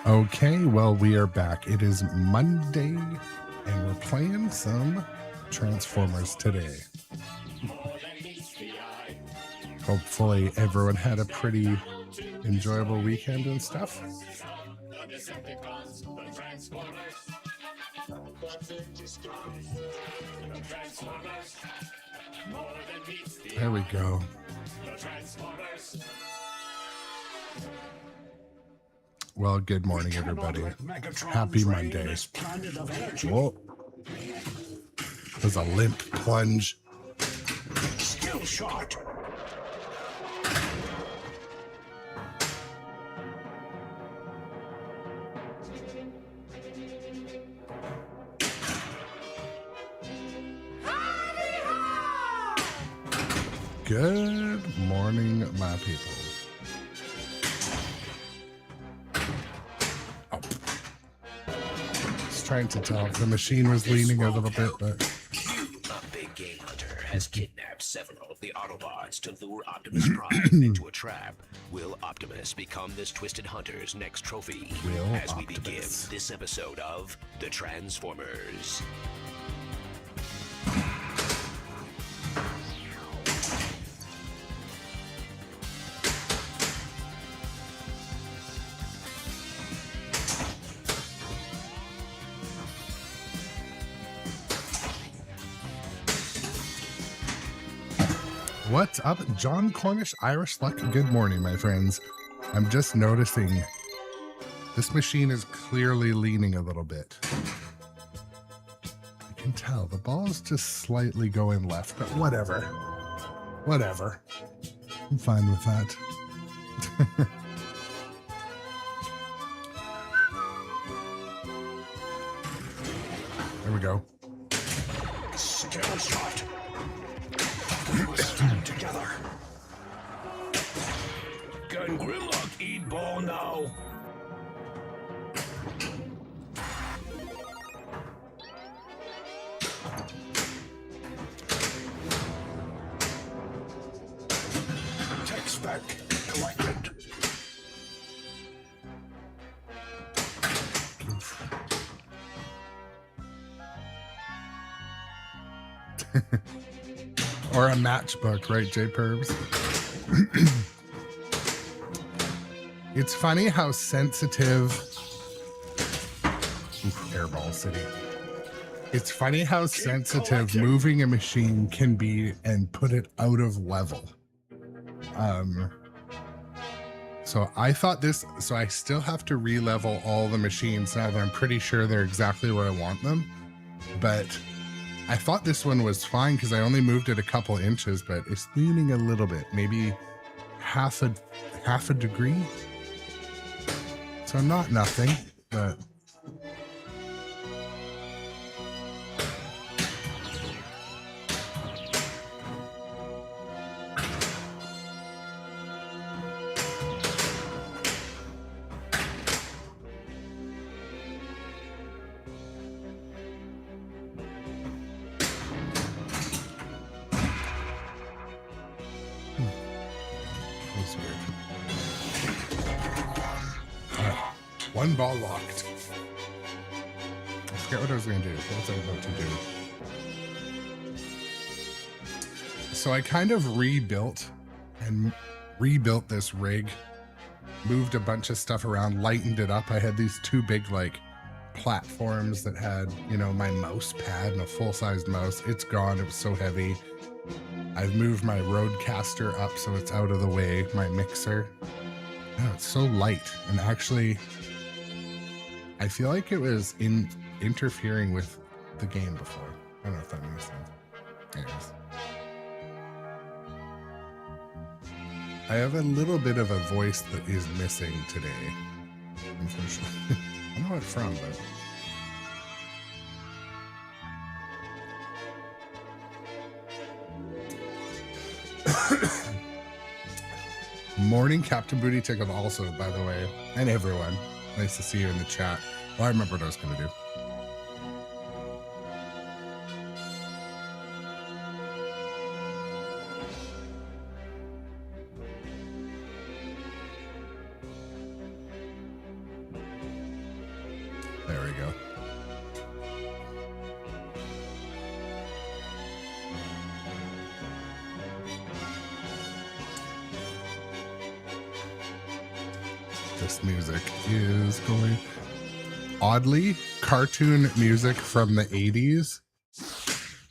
Okay, well, we are back. It is Monday, and we're playing some Transformers today. Hopefully everyone had a pretty enjoyable weekend and stuff. There we go. Well, good morning, everybody. Happy Monday. Whoa. There's a limp plunge. Still shot. Good morning, my people. Oh. Just trying to tell if the machine was leaning a little bit, but... A big game hunter has kidnapped several of the Autobots to lure Optimus Prime into a trap. Will Optimus become this twisted hunter's next trophy? As we begin this episode of The Transformers. What's up, John Cornish, Irish Luck? Good morning, my friends. I'm just noticing this machine is clearly leaning a little bit. I can tell the ball is just slightly going left, but whatever. Whatever. I'm fine with that. There we go. Still shot. We'll stand together. Can Grimlock eat ball now? Tech spec collected. Or a matchbook, right, J-Perbs? It's funny how sensitive... Airball City. It's funny how sensitive moving a machine can be and put it out of level. So I thought this... So I still have to re-level all the machines now that I'm pretty sure they're exactly where I want them. But... I thought this one was fine because I only moved it a couple inches, but it's leaning a little bit, maybe half a degree. So not nothing, but one ball locked. I forget what I was going to do. What was I about to do? So I kind of rebuilt this rig, moved a bunch of stuff around, lightened it up. I had these two big like platforms that had, you know, my mouse pad and a full-sized mouse. It's gone. It was so heavy. I've moved my Roadcaster up so it's out of the way, my mixer. Oh, it's so light, and actually I feel like it was interfering with the game before. I don't know if that makes sense. Anyways. I have a little bit of a voice that is missing today, unfortunately. I don't know what from, but... Morning, Captain Booty Tickle also, by the way, and everyone. Nice to see you in the chat. Well, I remember what I was going to do. There we go. This music is going... Oddly, cartoon music from the 80s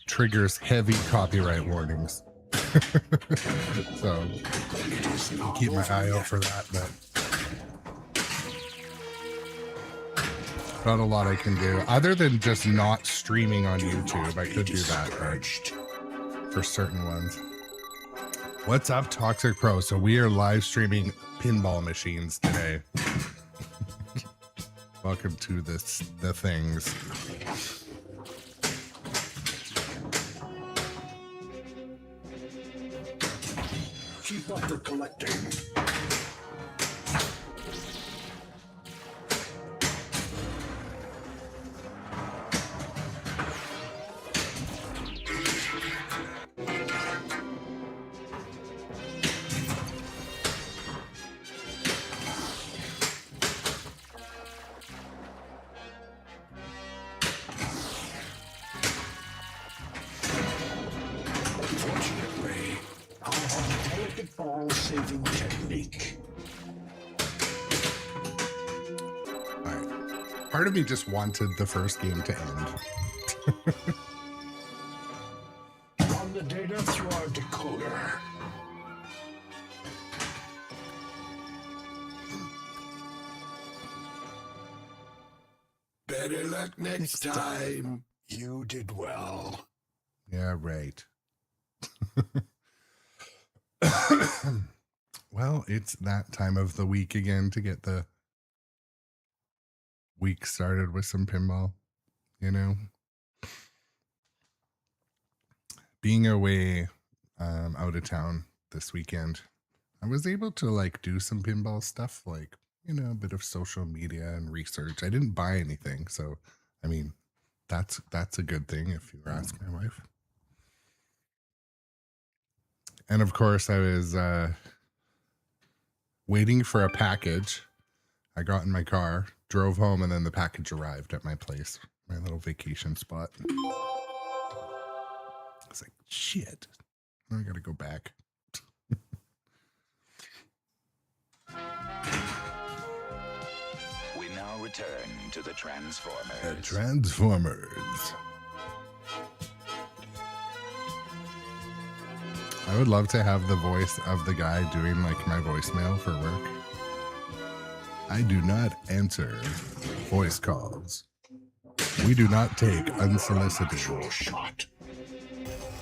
triggers heavy copyright warnings. So keep my eye out for that, but not a lot I can do other than just not streaming on YouTube. I could do that, but for certain ones. What's up, Toxic Pro? So we are live streaming pinball machines today. Welcome to the things. Keep up the collecting. Saving technique. All right. Part of me just wanted the first game to end. Run the data through our decoder. Better luck next time. You did well. Yeah, right. Well, it's that time of the week again to get the week started with some pinball, you know. Being away out of town this weekend, I was able to like do some pinball stuff, like, you know, a bit of social media and research. I didn't buy anything, so I mean, that's a good thing if you ask my wife. And of course, I was waiting for a package. I got in my car, drove home, and then the package arrived at my place, my little vacation spot. I was like, shit, I gotta go back. We now return to the Transformers. The Transformers. I would love to have the voice of the guy doing like my voicemail for work. I do not answer voice calls. We do not take unsolicited Shot.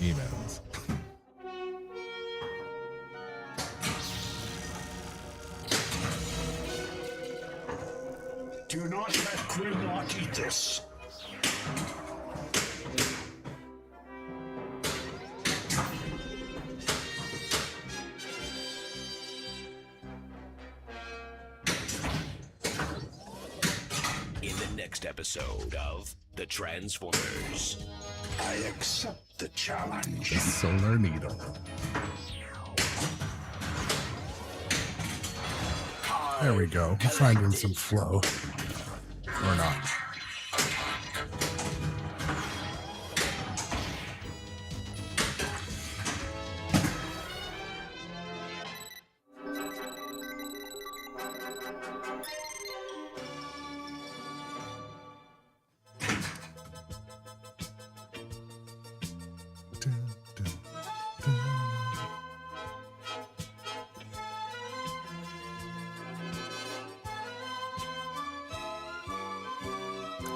emails. Do not let Grownup eat this. In the next episode of The Transformers, I accept the challenge. The Solar Needle. There we go. Finding some flow. Or not.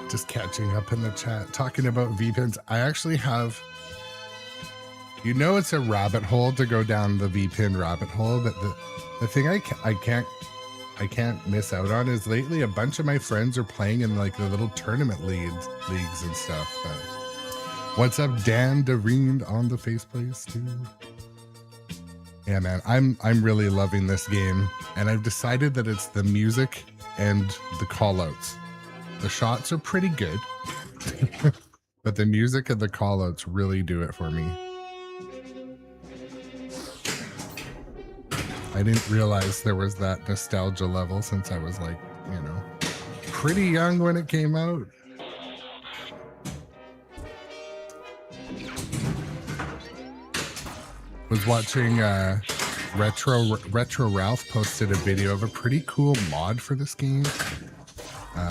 Just catching up in the chat, talking about V-pins. I actually have, you know, it's a rabbit hole to go down the V-pin rabbit hole, but the thing I can't miss out on is lately a bunch of my friends are playing in like the little tournament leagues and stuff. What's up, Dan DeReen on the faceplace too? Yeah, man, I'm really loving this game, and I've decided that it's the music and the callouts. The shots are pretty good, but the music and the callouts really do it for me. I didn't realize there was that nostalgia level since I was like, you know, pretty young when it came out. Was watching Retro Ralph posted a video of a pretty cool mod for this game. I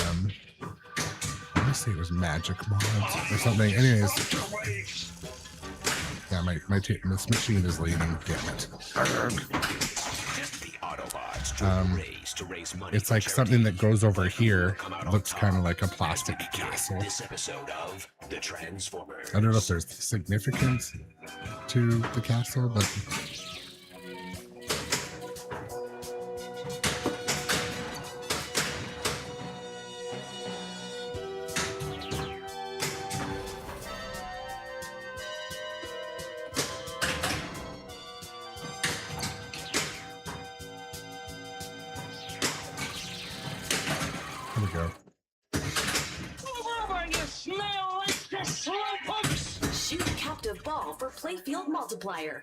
want to say it was Magic Mods or something. Anyways, yeah, this machine is leaning. Damn it. It's like something that goes over here. Looks kind of like a plastic castle. I don't know if there's significance to the castle, but here we go. Shoot captive ball for playfield multiplier.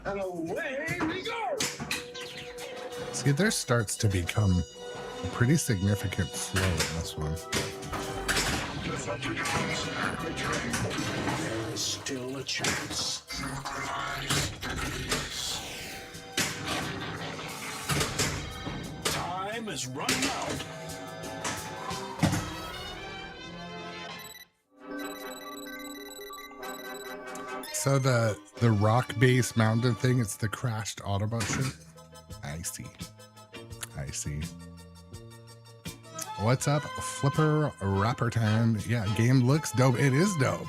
And away we go! See, there starts to become a pretty significant flow in this one. There is still a chance. Time is running out. So the rock base mounted thing, it's the crashed Autobot ship. I see. What's up, Flipper Rapper Time? Yeah, game looks dope. It is dope.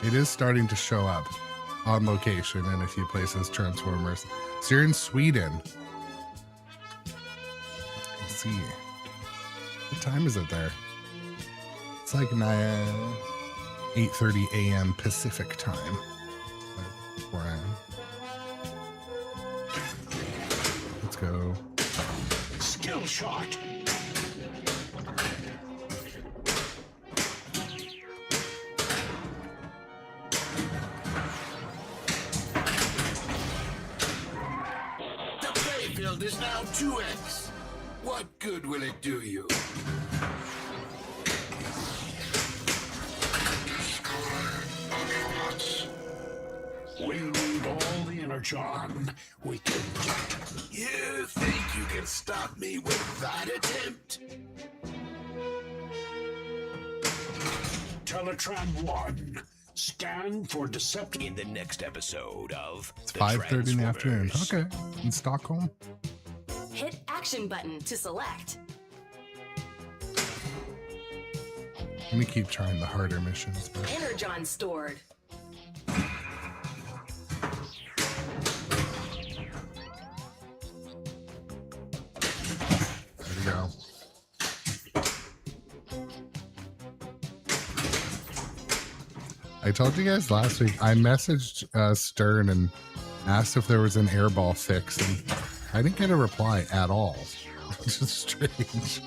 It is starting to show up on location in a few places, Transformers. So you're in Sweden. Let's see. What time is it there? It's like 8:30 a.m. Pacific time. That's where I am. Let's go. Skill shot. The playfield is now 2x. What good will it do you? We need all the energon we can get. You think you can stop me with that attempt? Teletran 1. Scan for deceptive. In the next episode of It's 5:30 in the afternoon. Okay, in Stockholm. Hit action button to select. Let me keep trying the harder missions. But Energon stored. there we go. I told you guys last week, I messaged Stern and asked if there was an airball fix, and I didn't get a reply at all. Which is strange.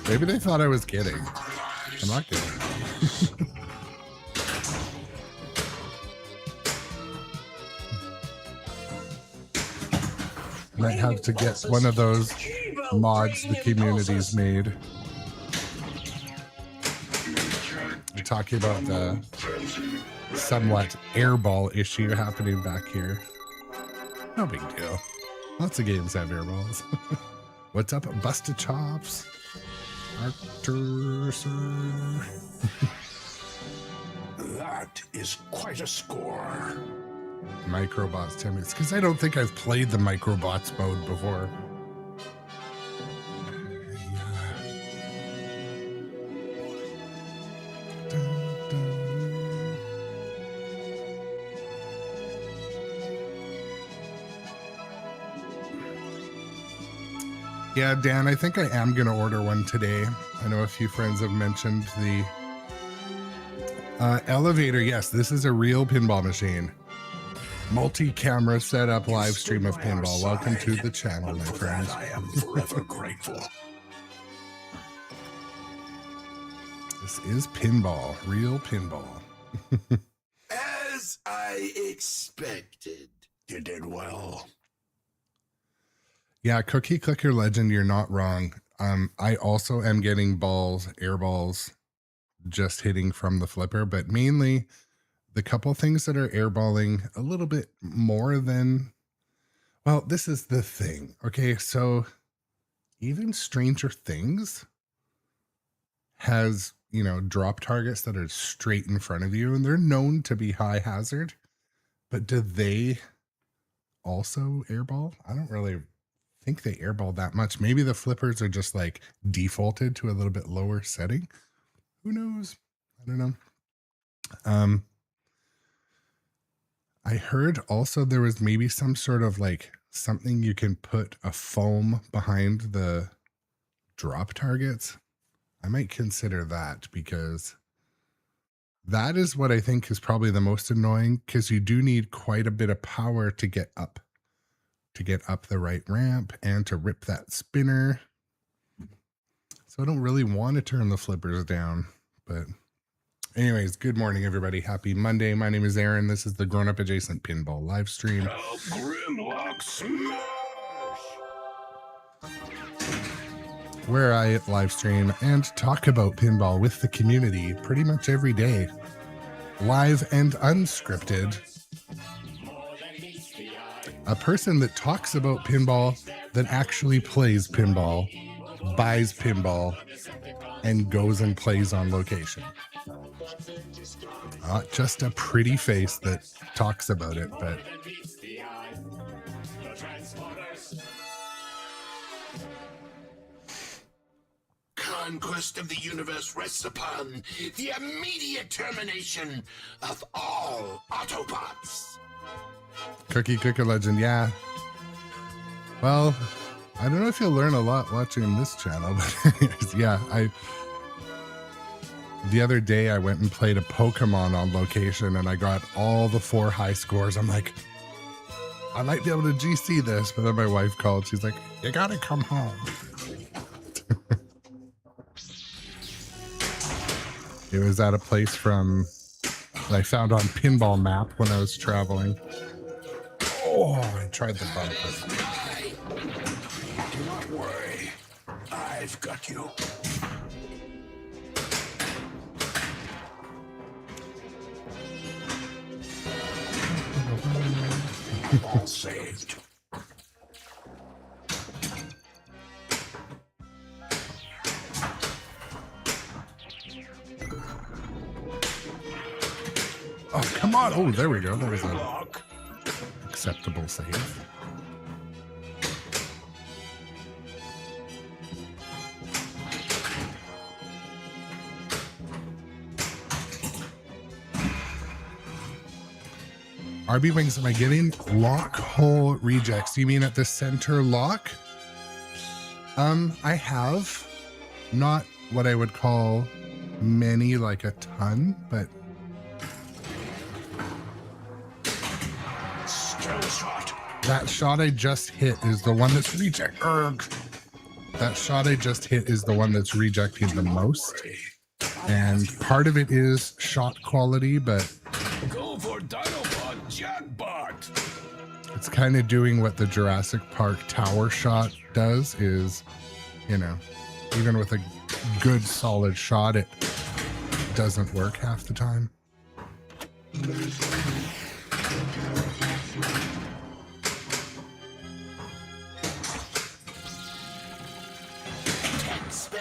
Maybe they thought I was kidding. I'm not kidding. Might have to get one of those mods the community's made. We're talking about the somewhat airball issue happening back here. No big deal. Lots of games have airballs. What's up, Busted Chops? Arthur, sir. That is quite a score. Microbots 10 minutes. Because I don't think I've played the Microbots mode before. Yeah, Dan, I think I am going to order one today. I know a few friends have mentioned the elevator. Yes, this is a real pinball machine. Multi-camera setup live stream of pinball. Welcome to the channel, my friends. I am forever grateful. This is pinball, real pinball. As As I expected. You did well. Yeah, Cookie Clicker Legend, you're not wrong. I also am getting balls, air balls, just hitting from the flipper, but mainly the couple things that are airballing a little bit more than, well, this is the thing. Okay, so even Stranger Things has, drop targets that are straight in front of you, and they're known to be high hazard, but do they also airball? I don't really think they airball that much. Maybe the flippers are just like defaulted to a little bit lower setting. Who knows? I don't know. I heard also there was maybe some sort of like something you can put a foam behind the drop targets. I might consider that, because that is what I think is probably the most annoying, because you do need quite a bit of power to get up the right ramp and to rip that spinner. So I don't really want to turn the flippers down, but anyways, good morning, everybody. Happy Monday. My name is Aaron. This is the Grownup Adjacent Pinball live stream, Grimlock Smash! where I live stream and talk about pinball with the community pretty much every day, live and unscripted. A person that talks about pinball, that actually plays pinball, buys pinball, and goes and plays on location. Not just a pretty face that talks about it, but Conquest of the universe rests upon the immediate termination of all Autobots. Cookie Clicker Legend, yeah. Well, I don't know if you'll learn a lot watching this channel, but anyways, yeah, the other day I went and played a Pokemon on location and I got all the 4 high scores. I'm like, I might be able to GC this, but then my wife called. She's like, you gotta come home. It was at a place that I found on Pinball Map when I was traveling. Oh, I tried the bumper. Do not worry. I've got you. All saved. Oh, come on. Oh, there we go. That was an Lock. acceptable save. RB Wings, am I getting lock hole rejects? You mean at the center lock? I have not what I would call many, like a ton, but Skill shot. that shot I just hit is the one that's reject. That shot I just hit is the one that's rejecting the most. And part of it is shot quality, but Go for Dinobot Jackbot. it's kind of doing what the Jurassic Park tower shot does, is, even with a good solid shot, it doesn't work half the time.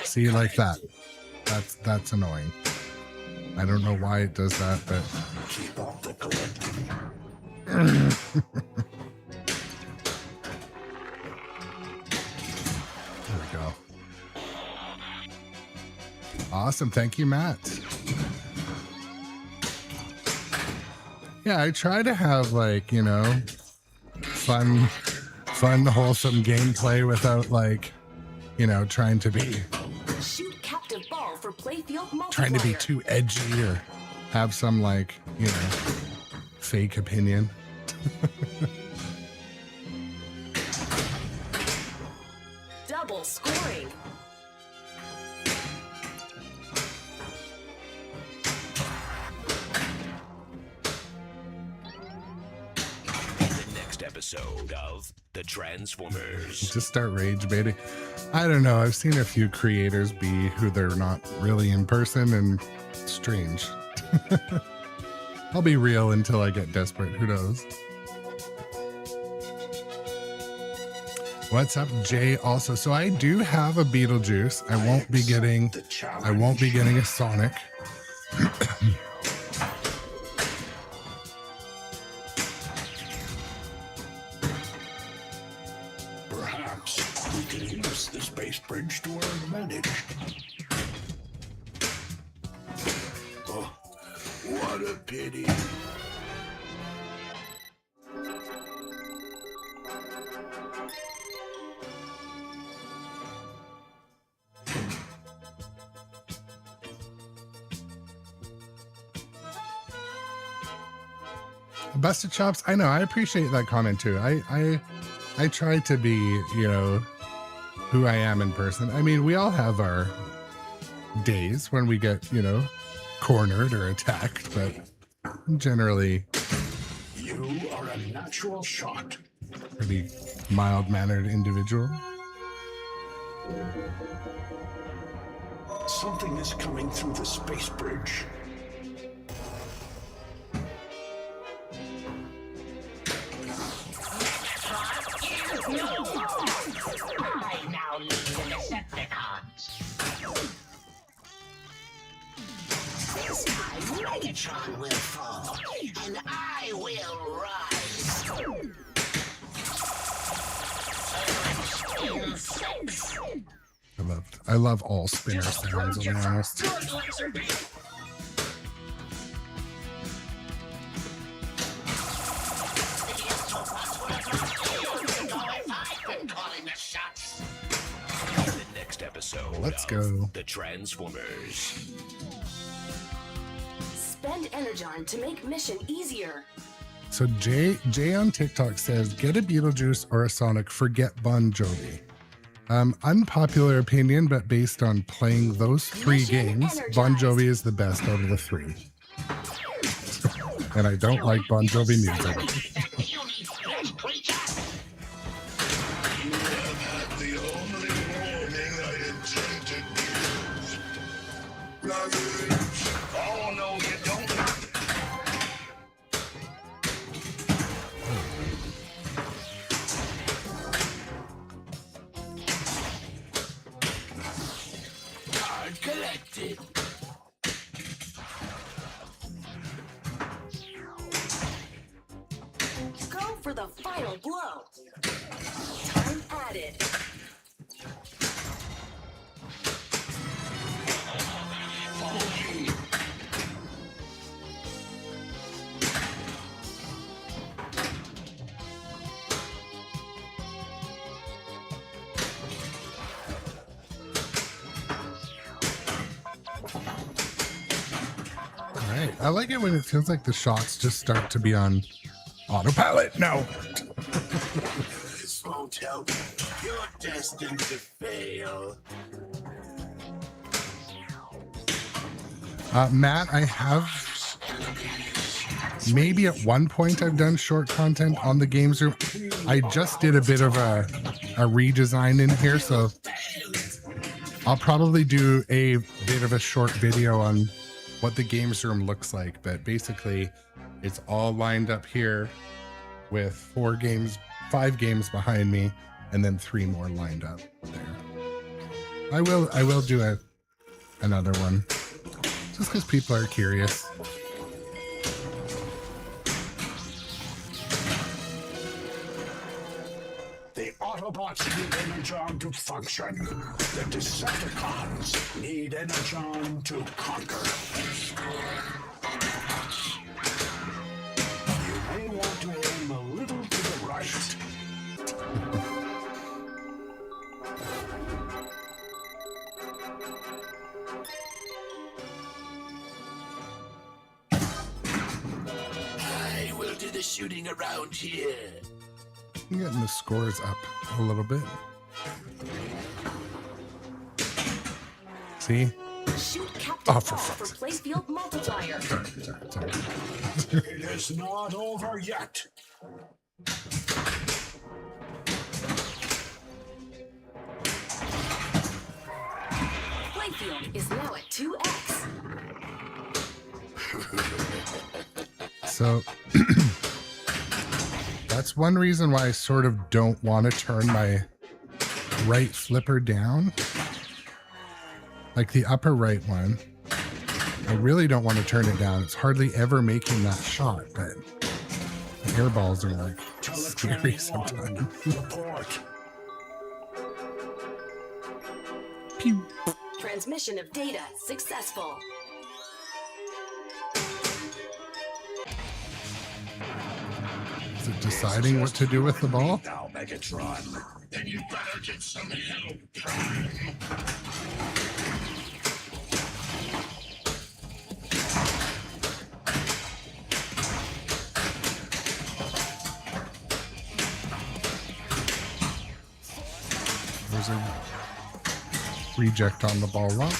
See, like that. That's annoying. I don't know why it does that, but Keep on the collecting. there we go. Awesome. Thank you, Matt. Yeah, I try to have fun, wholesome gameplay without trying to be Shoot captive ball for playfield multiplayer. trying to be too edgy or have some fake opinion. Double scoring. episode of The Transformers. Just start rage baiting. I don't know. I've seen a few creators be who they're not really in person, and it's strange. I'll be real until I get desperate. Who knows? What's up, Jay? Also, so I do have a Beetlejuice. I won't be getting a Sonic. Perhaps we can use the space bridge to our advantage. Oh, what a pity. Busted Chops, I know, I appreciate that comment too. I try to be, you know, who I am in person. I mean, we all have our days when we get, you know, cornered or attacked, but generally You are a natural shot. pretty mild-mannered individual. Something is coming through the space bridge. I now lead the Decepticons. This time, Megatron will fall, and I will rise. Spin 6. I love all spinner sounds, to be honest. Good laser beam. The next episode Let's of go. The Transformers. Spend Energon to make mission easier. So Jay on TikTok says, get a Beetlejuice or a Sonic, forget Bon Jovi. Unpopular opinion, but based on playing those three Mission games, Bon energized. Jovi is the best out of the three. And I don't like Bon Jovi music. You need flesh, creature. The only warning I intend to use. Oh, no, you don't. Card collected. Go for the final blow. Time added. Follow me. All right. I like it when it feels like the shots just start to be on autopilot. No. This won't help. You're destined to fail. Matt, I have maybe at one point I've done short content on the games room. I just did a bit of a redesign in here, so I'll probably do a bit of a short video on what the games room looks like. But basically, it's all lined up here with 5 games behind me, and then 3 more lined up there. I will do another one. Just because people are curious. The Autobots need Energon to function. The Decepticons need Energon to conquer. You may want to aim a little to the right. I will do the shooting around here. I'm getting the scores up a little bit. See? Shoot Captain Oh, Ball for for fuck's sake. playfield multiplier. Sorry. It is not over yet. Playfield is now at 2x. So that's one reason why I sort of don't want to turn my right flipper down. Like the upper right one. I really don't want to turn it down. It's hardly ever making that shot, but the air balls are like scary sometimes. Report. Pew. Transmission of data successful. Is it deciding what to do with the ball? Now, Megatron. Then you better get some help, Prime. There's a reject on the ball lock.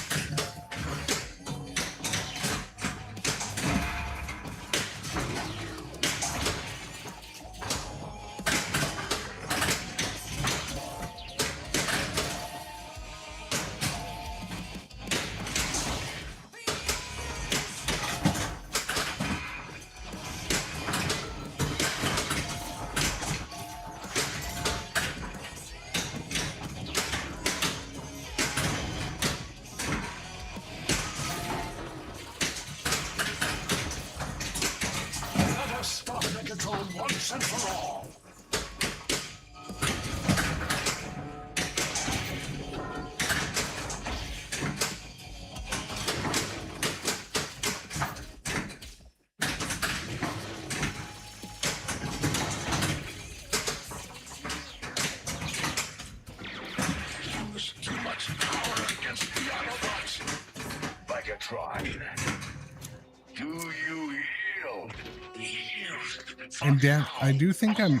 Let us stop Megatron once and for all. Use too much power against the Autobots. Megatron. Do you yield? And Dan, I do think I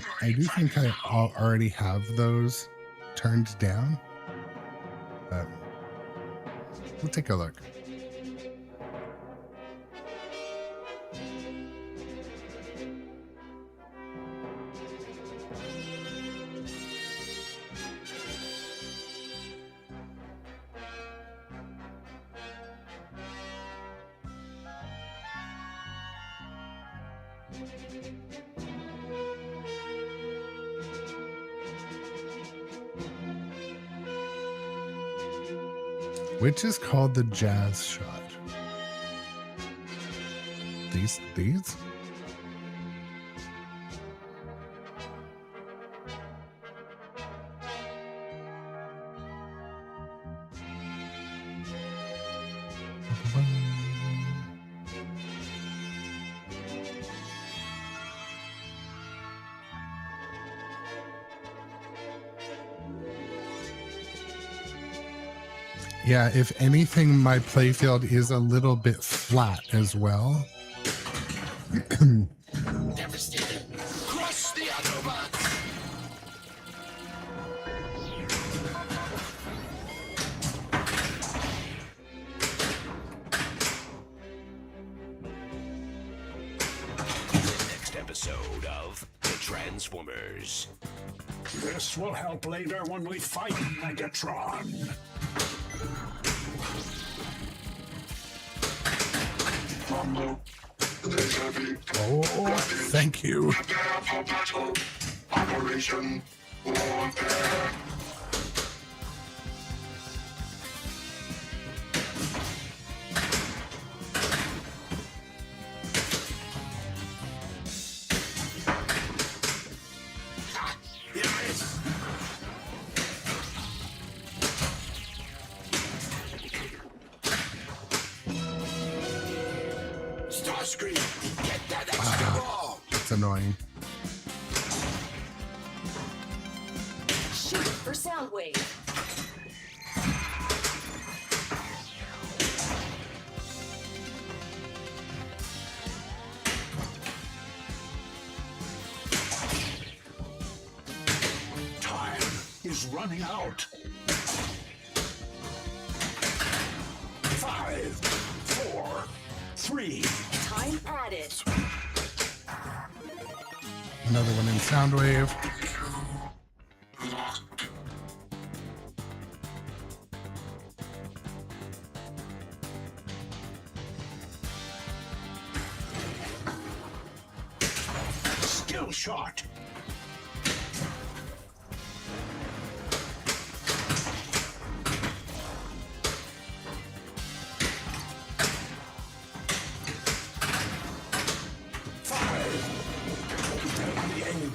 already have those turned down. We'll take a look. Which is called the jazz shot. These? Yeah, if anything, my playfield is a little bit flat as well. Devastated. Crush the Autobots. Next episode of The Transformers. This will help later when we fight Megatron. Oh, thank you. Prepare for battle. Operation Warfare. Starscream, get that extra ball. It's annoying. Shoot for Soundwave. Time is running out. 5, 4, 3. Time added. Another one in Soundwave. Skill shot.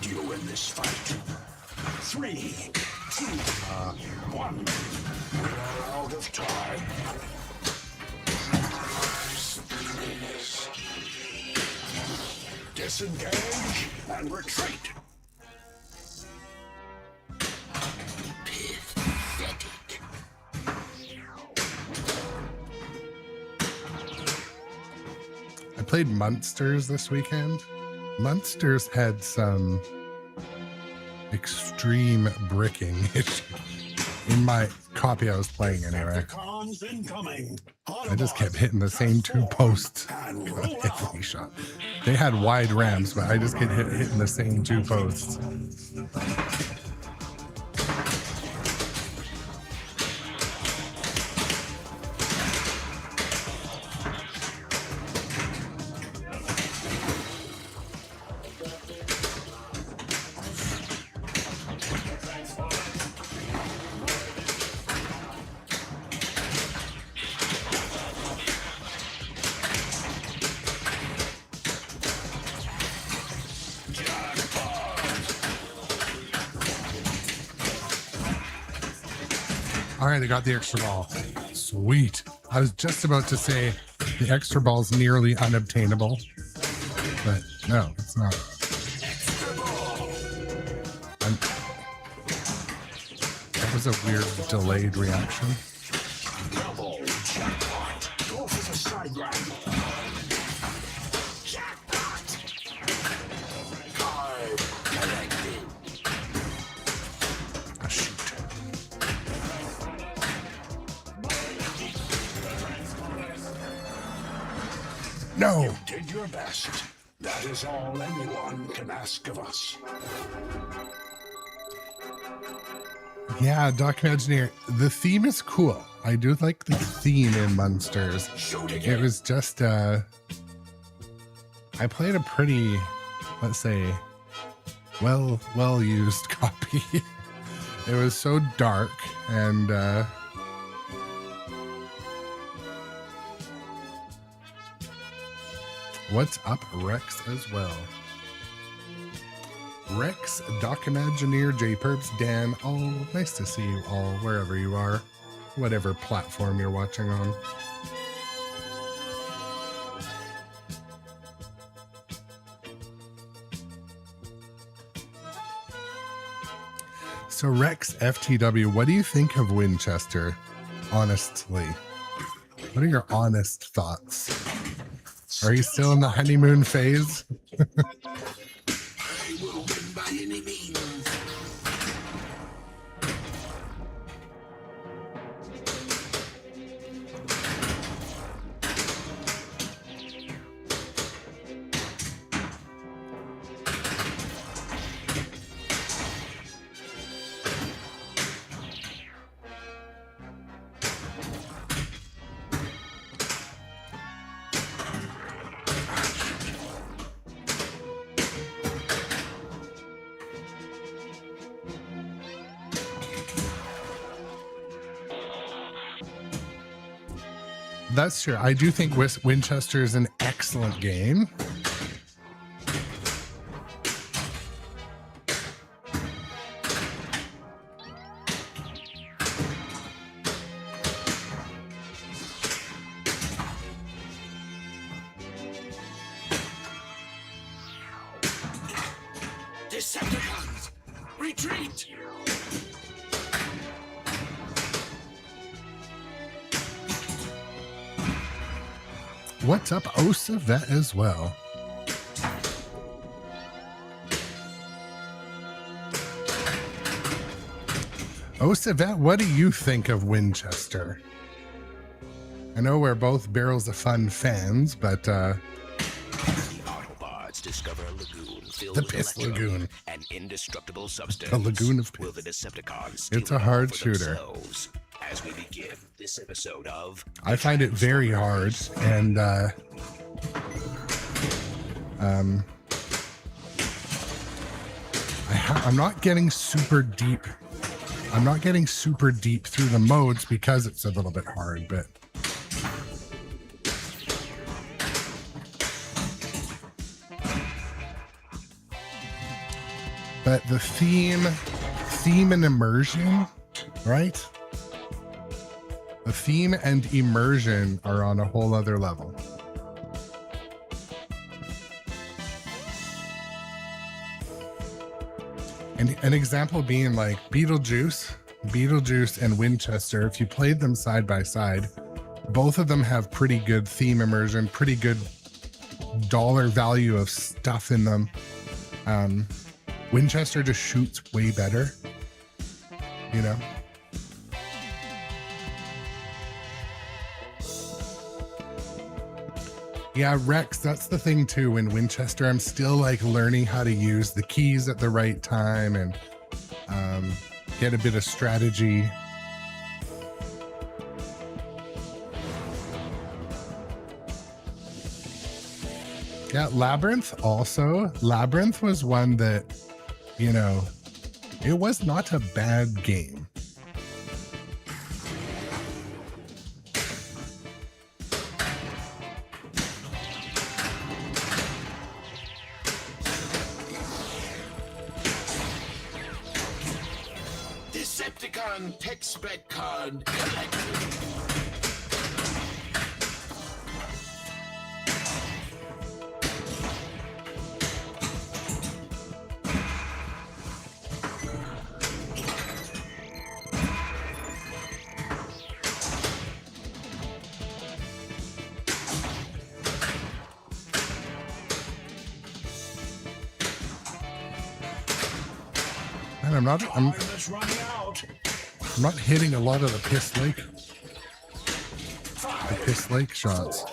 You in this fight. 3, 2, 1. We're out of time. Disengage and retreat. Pathetic. I played Munsters this weekend. Munsters had some extreme bricking issues in my copy I was playing anyway. Decepticons incoming. I just kept hitting the same 2 posts And on roll every shot. They had wide ramps, but I just kept hitting the same 2 posts. All right, I got the extra ball. Sweet. I was just about to say the extra ball's nearly unobtainable, but no, it's not. That was a weird delayed reaction. double jackpot. Go for the side grab. Jackpot. Card collected. Ah, shoot. No. You did your best. That is all anyone can ask of us. Yeah, Doc Engineer, the theme is cool. I do like the theme in Munsters. It was just, I played a pretty, let's say, well used copy. It was so dark and, what's up, Rex, as well? Rex, Doc Imagineer, J Perps, Dan, all nice to see you all wherever you are, whatever platform you're watching on. So Rex FTW, what do you think of Winchester? Honestly, what are your honest thoughts? Are you still in the honeymoon phase? I will win by any means. That's true. I do think Winchester is an excellent game. Decepticons, retreat! What's up, Osa Vet as well? Osa Vet, what do you think of Winchester? I know we're both Barrels of Fun fans, but The Autobots Autobots discover a lagoon filled The with piss electrum, lagoon. an indestructible substance. A lagoon of Will the piss. Decepticons steal It's a it all hard for shooter. themselves? As we begin this episode of I find it very hard, and I'm not getting super deep. I'm not getting super deep through the modes because it's a little bit hard, but the theme and immersion, right? The theme and immersion are on a whole other level. And an example being like Beetlejuice and Winchester, if you played them side by side, both of them have pretty good theme immersion, pretty good dollar value of stuff in them. Winchester just shoots way better, you know? Yeah, Rex, that's the thing too. In Winchester, I'm still like learning how to use the keys at the right time and get a bit of strategy. Yeah, Labyrinth also. Labyrinth was one that, you know, it was not a bad game. Decepticon tech spec card collected. And I'm not It's running out. I'm not hitting a lot of the Piss Lake shots.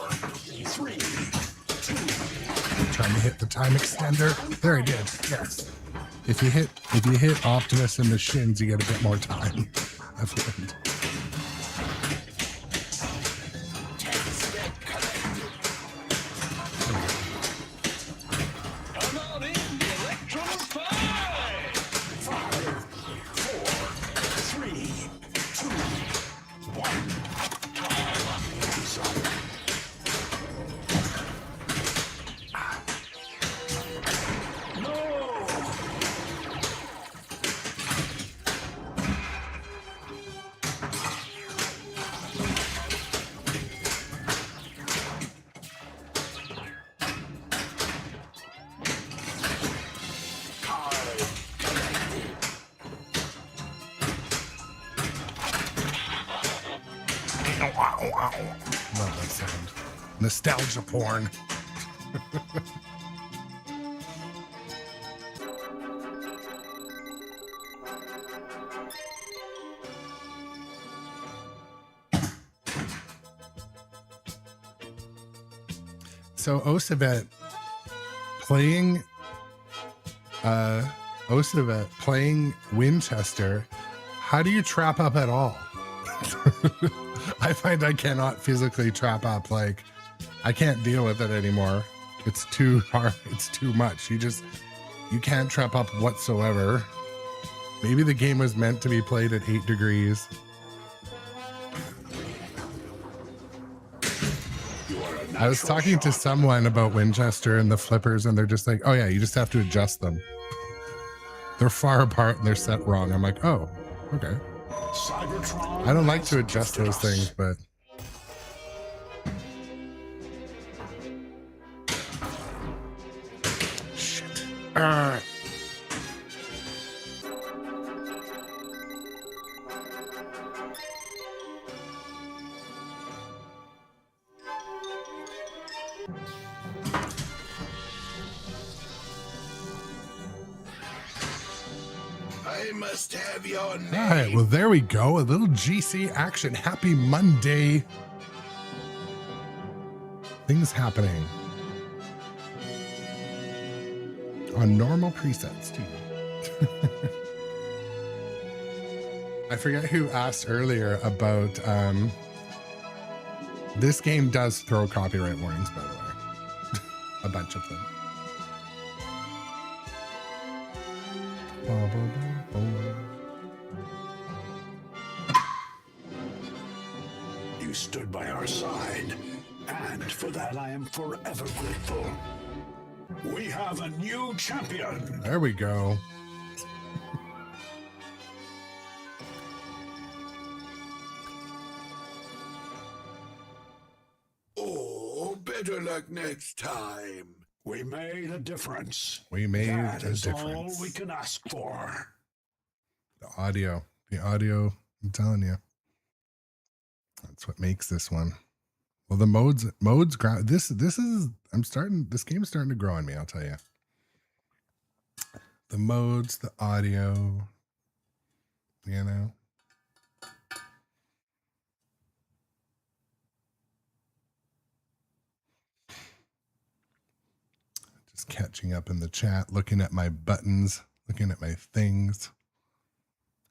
3, 2, Trying to hit the time extender. There I did. Yes. If you hit Optimus in the shins, you get a bit more time. I've learned. Come on in, the Electrum 5! 4, 3, 2, 1. Love that sound. Nostalgia porn. So Osivet playing Winchester, how do you trap up at all? I find I cannot physically trap up. Like, I can't deal with it anymore. It's too hard. It's too much. You can't trap up whatsoever. Maybe the game was meant to be played at 8 degrees. I was talking to someone about Winchester and the flippers, and they're just like, oh yeah, you just have to adjust them. They're far apart and they're set wrong. I'm like, oh, okay. I don't like to adjust those things, but shit. I must have your name. All right, well, there we go. A little GC action. Happy Monday. Things happening. on normal presets too. I forget who asked earlier about this game does throw copyright warnings, by the way. A bunch of them. You stood by our side, and for that I am forever grateful. We have a new champion. There we go. Oh, better luck next time. We made a difference. We made That a is difference. all we can ask for. The audio, I'm telling you. That's what makes this one. Well, the modes this game's starting to grow on me, I'll tell you. The modes, the audio, you know. Just catching up in the chat, looking at my buttons, looking at my things.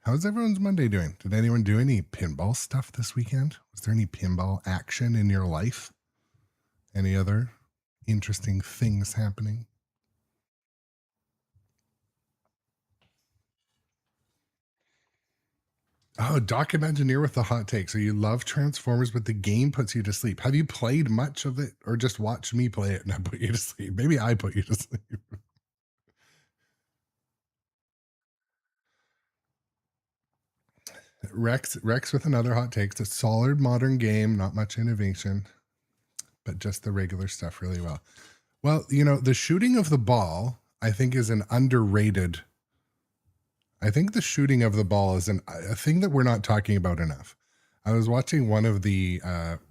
How's everyone's Monday doing? Did anyone do any pinball stuff this weekend? Was there any pinball action in your life? Any other interesting things happening? Oh, Doc Engineer with the hot take. So you love Transformers, but the game puts you to sleep. Have you played much of it or just watched me play it and I put you to sleep? Maybe I put you to sleep. Rex with another hot take. It's a solid modern game, not much innovation, but just the regular stuff really well. Well, you know, the shooting of the ball, I think, is an underrated. I think the shooting of the ball is a thing that we're not talking about enough. I was watching one of the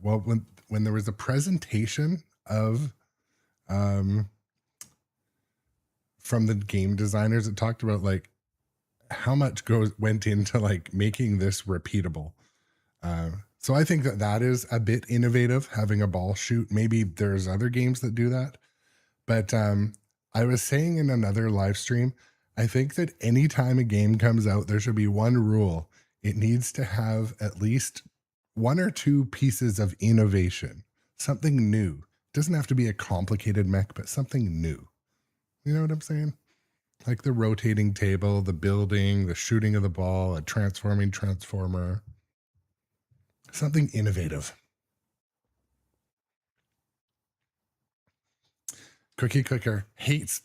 when there was a presentation of from the game designers, it talked about like how much went into like making this repeatable. So I think that is a bit innovative, having a ball shoot. Maybe there's other games that do that, but I was saying in another live stream, I think that anytime a game comes out, there should be one rule. It needs to have at least one or two pieces of innovation, something new. It doesn't have to be a complicated mech, but something new. You know what I'm saying? Like the rotating table, the building, the shooting of the ball, a transforming transformer. Something innovative. Cookie Clicker hates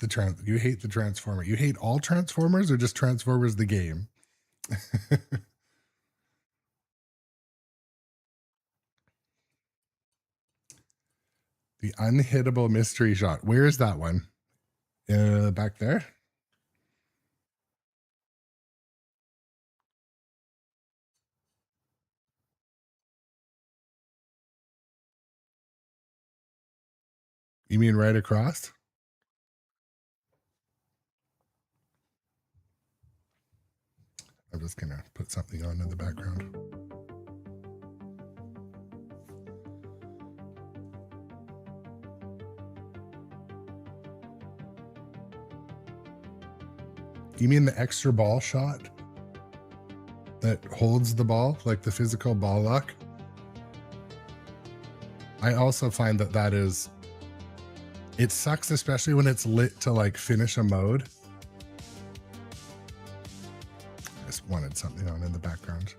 you hate the Transformer. You hate all Transformers or just Transformers the game? The unhittable mystery shot. Where is that one? Back there? You mean right across? I'm just going to put something on in the background. You mean the extra ball shot that holds the ball, like the physical ball lock? I also find that is, it sucks, especially when it's lit to like finish a mode. I just wanted something on in the background.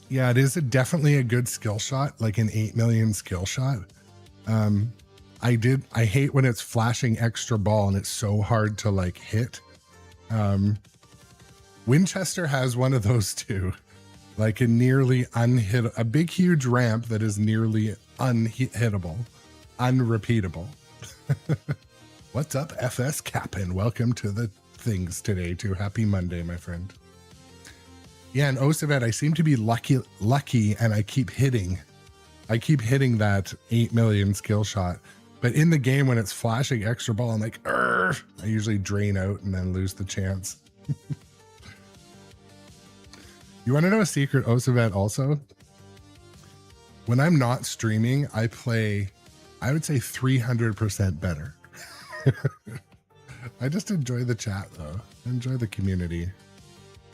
Yeah, it is definitely a good skill shot, like an 8 million skill shot. I hate when it's flashing extra ball and it's so hard to like hit. Winchester has one of those too. Like a nearly a big huge ramp that is nearly unhittable, unrepeatable. What's up, FS Cap'n? Welcome to the things today too. Happy Monday, my friend. Yeah, and Osavet, I seem to be lucky and I keep hitting that 8 million skill shot. But in the game, when it's flashing extra ball, I'm like, I usually drain out and then lose the chance. You want to know a secret, Osavet, also? When I'm not streaming, I play I would say 300% better. I just enjoy the chat though. I enjoy the community.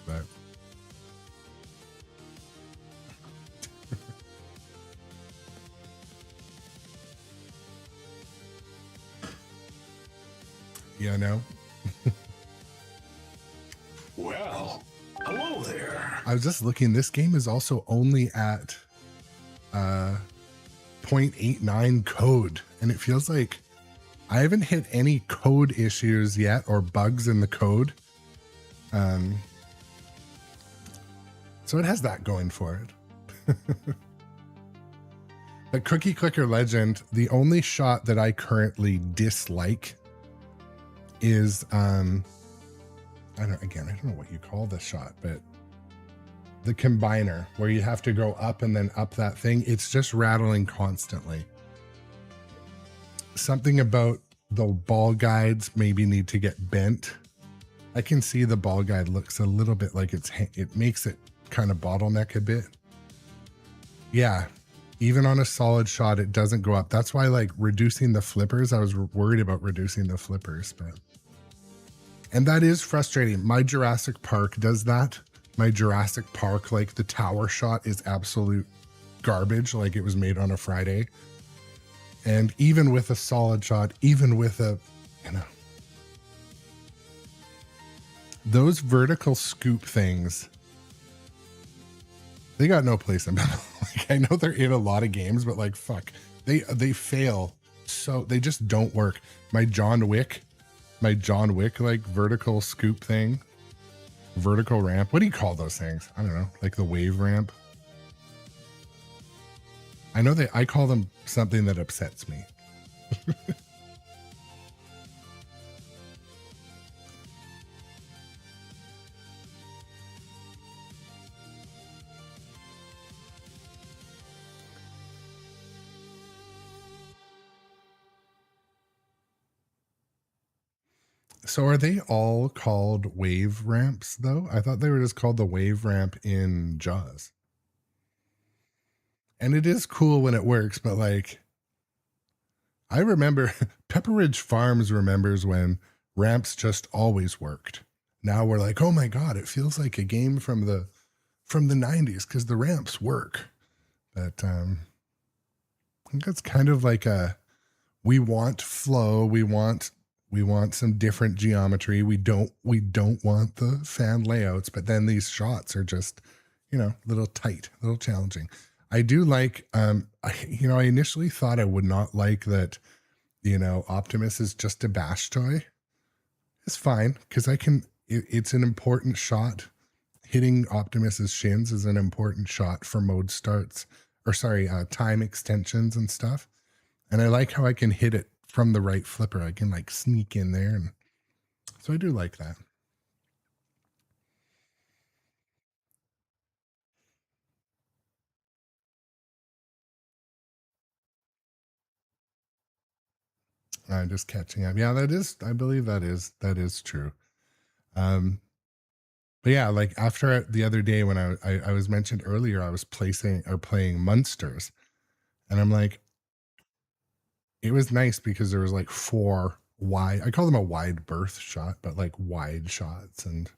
But yeah, no. Well, hello there. I was just looking, this game is also only at 0.89 code, and it feels like I haven't hit any code issues yet or bugs in the code. So it has that going for it. But Cookie Clicker Legend, the only shot that I currently dislike is I don't know what you call this shot, but the combiner where you have to go up and then up that thing. It's just rattling constantly. Something about the ball guides maybe need to get bent. I can see the ball guide looks a little bit like it makes it kind of bottleneck a bit. Yeah, even on a solid shot, it doesn't go up. That's why, like, reducing the flippers, I was worried about reducing the flippers, and that is frustrating. My Jurassic Park does that. My Jurassic Park, like, the tower shot is absolute garbage, like it was made on a Friday. And even with a solid shot, even with a, those vertical scoop things, they got no place in Pinball. Like, I know they're in a lot of games, but like, fuck, they fail. So they just don't work. My John Wick, like vertical scoop thing, vertical ramp. What do you call those things? I don't know, like the wave ramp. I know I call them something that upsets me. So are they all called wave ramps though? I thought they were just called the wave ramp in Jaws. And it is cool when it works, but like, I remember Pepperidge Farms remembers when ramps just always worked. Now we're like, oh my God, it feels like a game from the 90s because the ramps work. But I think it's kind of like we want flow, we want some different geometry. We don't want the fan layouts, but then these shots are just, a little tight, a little challenging. I do like, I initially thought I would not like that, Optimus is just a bash toy. It's fine because it's an important shot. Hitting Optimus's shins is an important shot for mode starts, time extensions and stuff. And I like how I can hit it from the right flipper. I can like sneak in there. And so I do like that. Just catching up. Yeah, I believe that is true. But yeah, like after the other day when I was mentioned earlier, I was playing Munsters, and I'm like, it was nice because there was like 4 wide, I call them a wide berth shot, but like wide shots. And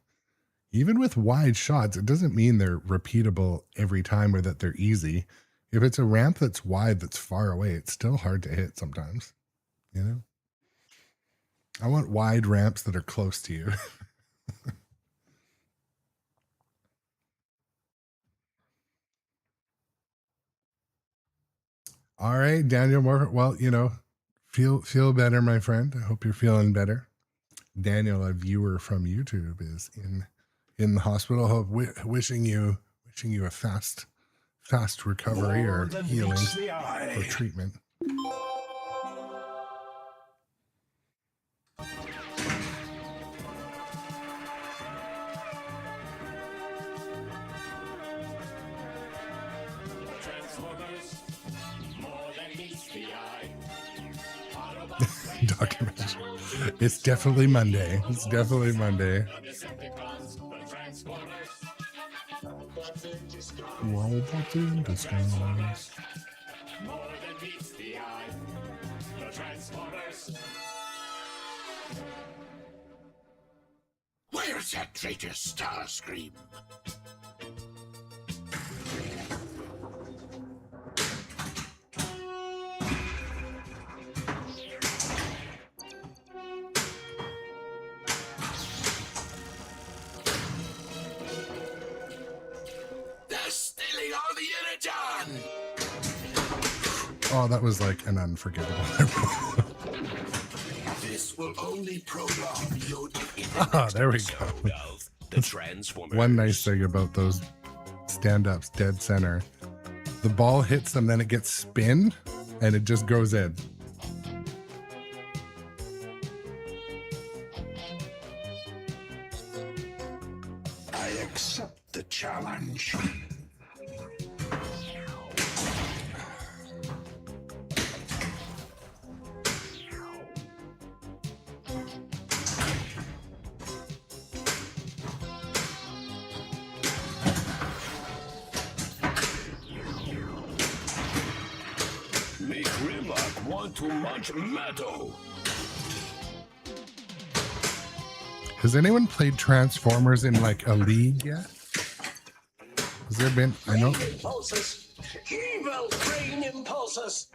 even with wide shots, it doesn't mean they're repeatable every time or that they're easy. If it's a ramp that's wide, that's far away, it's still hard to hit sometimes. I want wide ramps that are close to you. All right, Daniel Moore. Well, feel better, my friend. I hope you're feeling better. Daniel, a viewer from YouTube, is in the hospital. Hope wishing you a fast recovery or healing or treatment. Document. It's definitely Monday. It's definitely Monday. Robots in disguise. Where's that traitor Starscream? They're stealing all the energon! Oh, that was like an unforgivable. This will only prolong your Ah, there we go. Of the Transformers. One nice thing about those stand-ups dead center. The ball hits them, then it gets spin, and it just goes in. I accept the challenge. Make Grimlock want to munch metal. Has anyone played Transformers in like a league yet? Has there been? I know. Brain impulses! Evil brain impulses!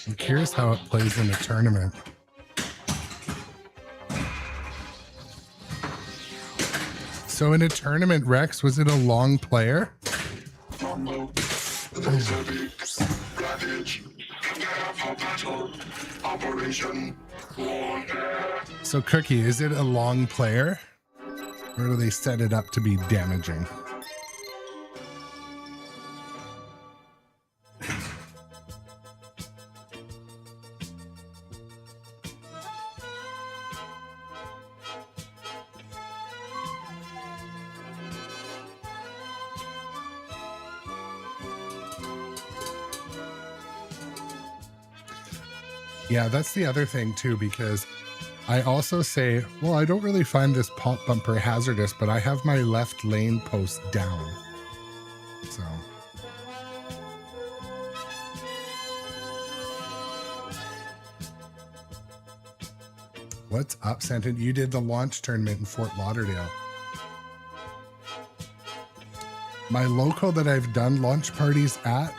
I'm curious how it plays in a tournament. So in a tournament, Rex, was it a long player? So Cookie, is it a long player? Or do they set it up to be damaging? Yeah, that's the other thing too, because I also say, well, I don't really find this pop bumper hazardous, but I have my left lane post down. So. What's up, Santon? You did the launch tournament in Fort Lauderdale. My local that I've done launch parties at,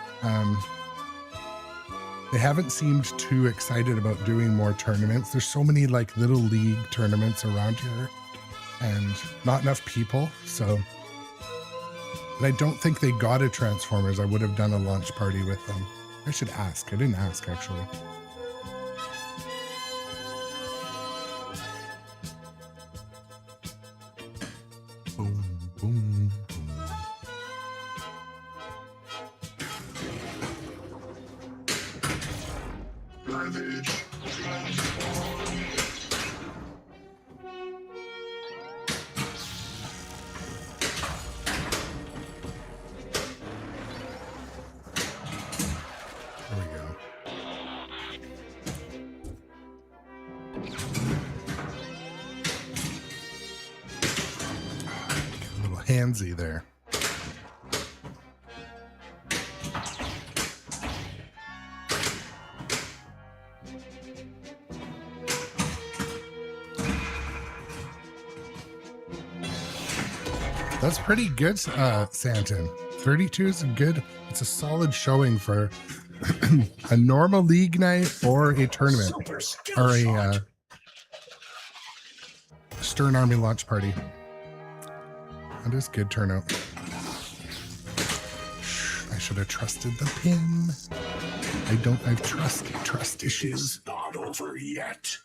they haven't seemed too excited about doing more tournaments. There's so many like little league tournaments around here and not enough people. So, and I don't think they got a Transformers. I would have done a launch party with them. I should ask. I didn't ask actually. Boom, boom, boom. There we go. Get a little handsy there. That's pretty good, Santon. 32 is good. It's a solid showing for a normal league night or a tournament or a Stern Army launch party. That is good turnout. I should have trusted the pin. I don't. I've trust issues. It's not over yet.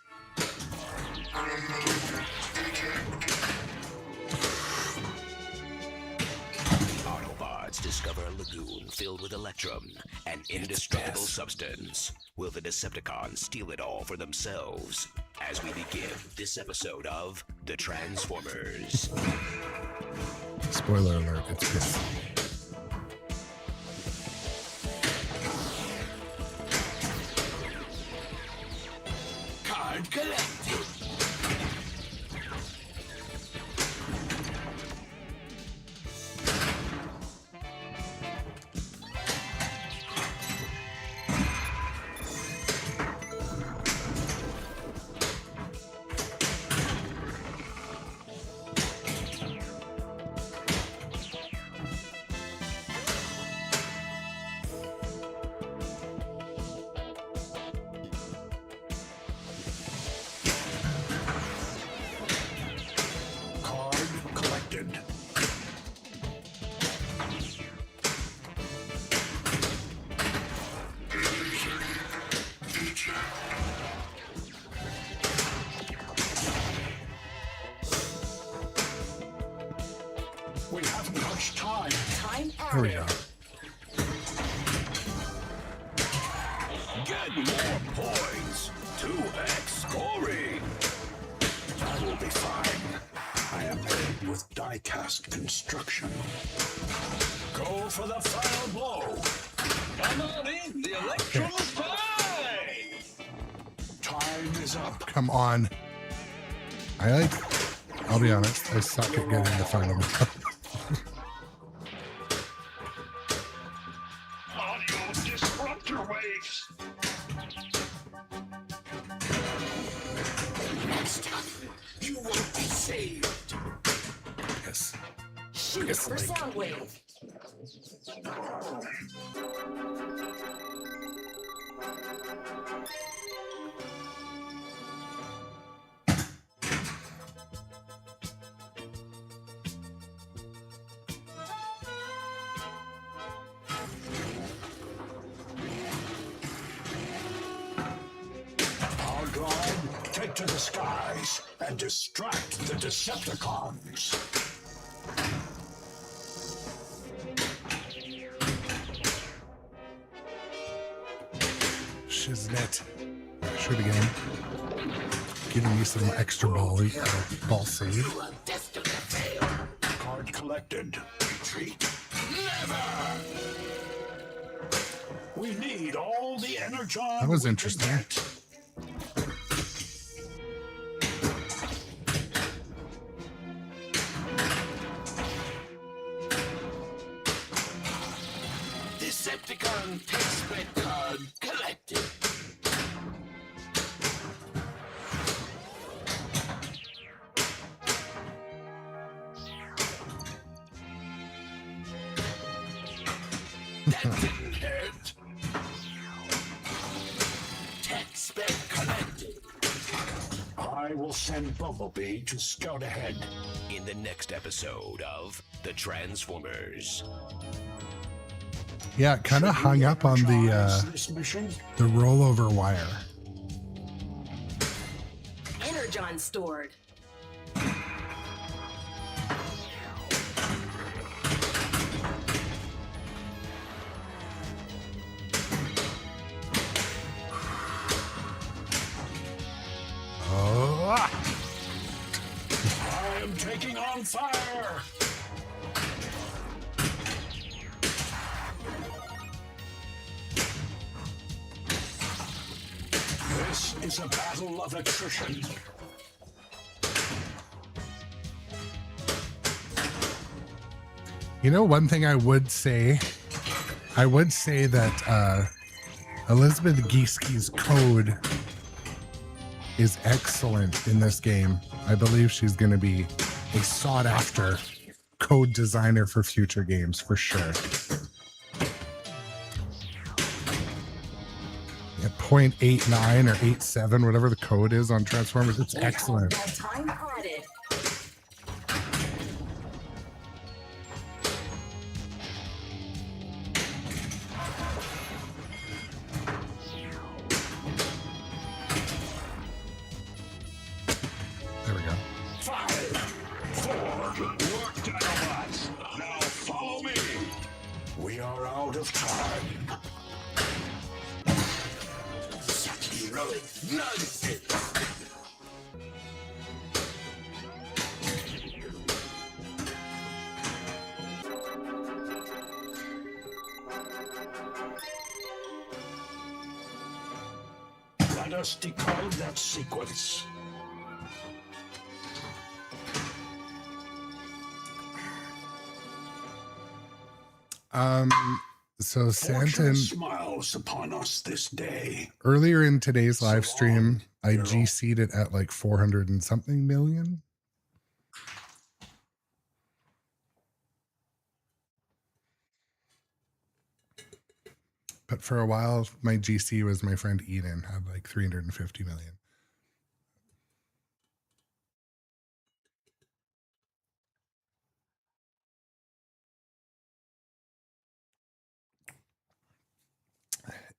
Autobots discover a lagoon filled with electrum, an indestructible substance. Will the Decepticons steal it all for themselves? As we begin this episode of The Transformers. Spoiler alert, it's piss. Card collected. much time. Time There we added. go. Get more points. 2x scoring. I will be fine. I am paid with die-cast construction. Go for the final blow. Come on in, the electro's fine. Time is up. Come on. I'll be honest, I suck at getting the final blow. Audio disruptor waves. You won't be saved. Yes. Shoot for sound wave. Our God, take to the skies and distract the Decepticons. Shiznit. Shoot again. Giving me some extra ball save. Card collected. Retreat. Never! We need all the energon. That was we can interesting. get. Decepticon test bed card collected. That didn't hurt. Tech spec collected. I will send Bumblebee to scout ahead. In the next episode of The Transformers. Yeah, it kind of hung up on This mission? the rollover wire. Energon stored. Oh, I am taking on fire. This is a battle of attrition. you know, one thing I would say that Elizabeth Gieski's code is excellent in this game. I believe she's going to be a sought after code designer for future games for sure. Yeah, 0.89 or 87, whatever the code is on Transformers, it's excellent. Time added. There we go. 5, 4, work Dinobots. Now follow me. We are out of time. Heroic nonsense. Let us decode that sequence. So Fortune Santon, smiles upon us this day. earlier in today's live So stream, long, I hero. GC'd it at like 400 and something million. But for a while, my GC was my friend Eden, had like 350 million.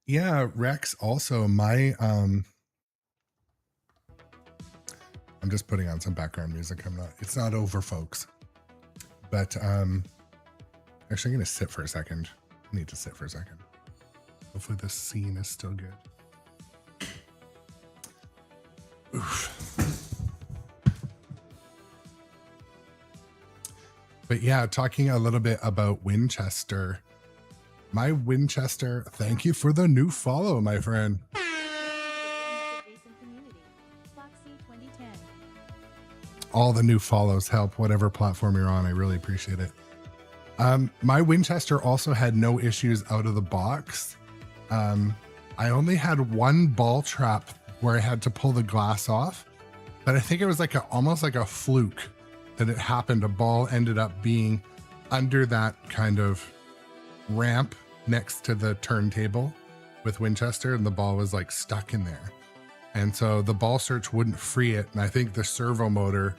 Yeah, Rex, also my I'm just putting on some background music. It's not over, folks. But Actually, I'm going to sit for a second. I need to sit for a second. Hopefully this scene is still good. Oof. But yeah, talking a little bit about Winchester. My Winchester, thank you for the new follow, my friend. All the new follows help, whatever platform you're on. I really appreciate it. My Winchester also had no issues out of the box. I only had one ball trap where I had to pull the glass off, but I think it was like almost like a fluke that it happened. A ball ended up being under that kind of ramp next to the turntable with Winchester, and the ball was like stuck in there. And so the ball search wouldn't free it. And I think the servo motor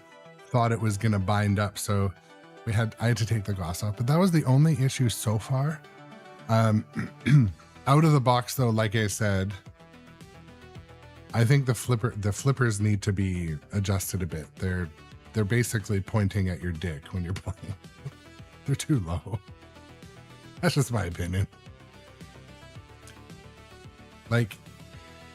thought it was going to bind up. So I had to take the glass off, but that was the only issue so far. Out of the box though, like I said, I think the flippers need to be adjusted a bit. They're basically pointing at your dick when you're playing. They're too low. That's just my opinion. Like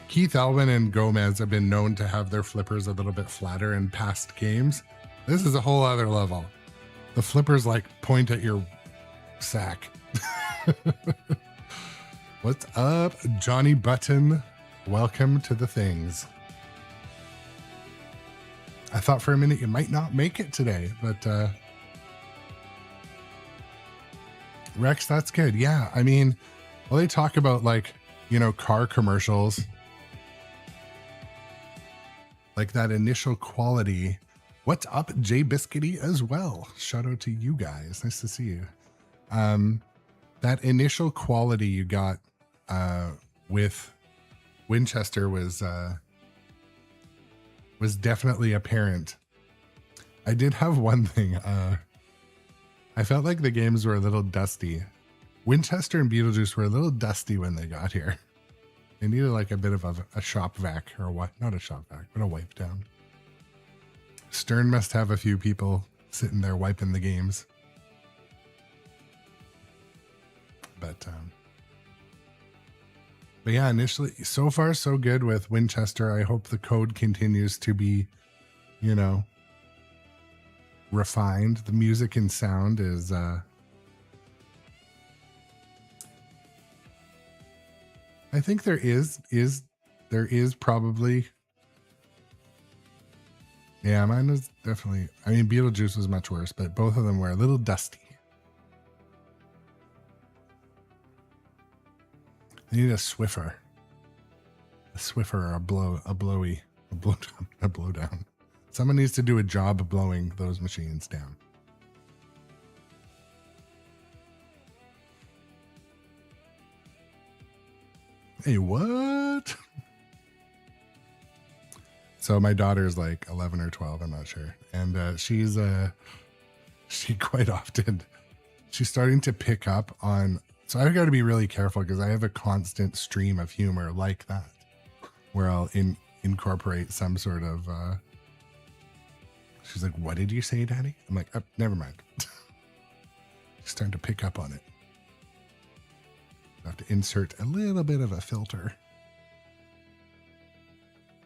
Keith Elwin and Gomez have been known to have their flippers a little bit flatter in past games. This is a whole other level. The flippers like point at your sack. What's up, Johnny Button? Welcome to the things. I thought for a minute you might not make it today, but Rex, that's good. Yeah, I mean, well, they talk about like, car commercials, like that initial quality. What's up, Jay Biscuity as well? Shout out to you guys. Nice to see you. That initial quality you got with Winchester was definitely apparent. I did have one thing. I felt like the games were a little dusty. Winchester and Beetlejuice were a little dusty when they got here. They needed like a bit of a shop vac, or what? Not a shop vac, but a wipe down. Stern must have a few people sitting there wiping the games. But yeah, initially, so far so good with Winchester. I hope the code continues to be, refined. The music and sound is I think there is probably, yeah, mine was definitely, I mean, Beetlejuice was much worse, but both of them were a little dusty. They need a Swiffer or a blowdown. Someone needs to do a job of blowing those machines down. Hey, what? So my daughter's like 11 or 12, I'm not sure. And she quite often, she's starting to pick up on, so I've got to be really careful because I have a constant stream of humor like that, where I'll incorporate some sort of, she's like, what did you say, Daddy? I'm like, oh, never mind. She's starting to pick up on it. I have to insert a little bit of a filter.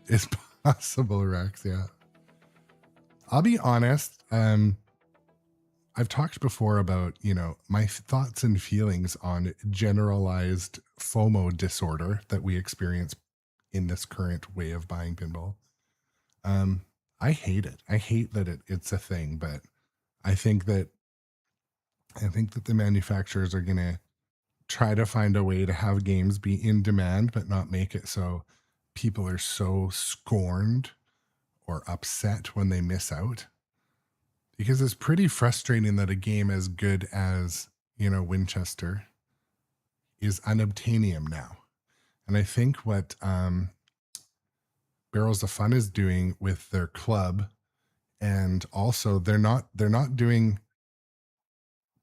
It's possible, Rex, yeah. I'll be honest. I've talked before about, my thoughts and feelings on generalized FOMO disorder that we experience in this current way of buying pinball. I hate it. I hate that it's a thing, but I think that the manufacturers are going to try to find a way to have games be in demand, but not make it so people are so scorned or upset when they miss out. Because it's pretty frustrating that a game as good as, Winchester is unobtainium now. And I think what Barrels of Fun is doing with their club, and also they're not doing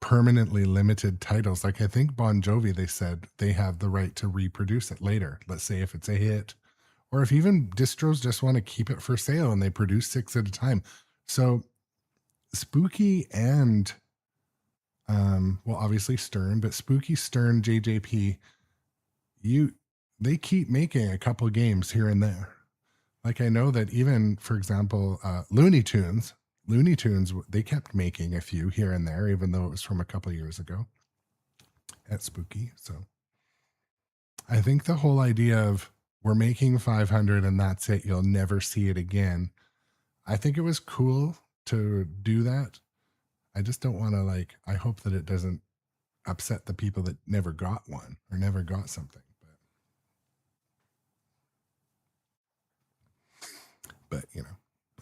permanently limited titles. Like I think Bon Jovi, they said they have the right to reproduce it later. Let's say if it's a hit, or if even distros just want to keep it for sale and they produce 6 at a time. So Spooky and Well, obviously Stern, but Spooky, Stern, JJP, they keep making a couple games here and there. Like I know that even, for example, Looney Tunes, they kept making a few here and there, even though it was from a couple years ago at Spooky. So I think the whole idea of we're making 500 and that's it, you'll never see it again. I think it was cool to do that. I just don't want to I hope that it doesn't upset the people that never got one or never got something. But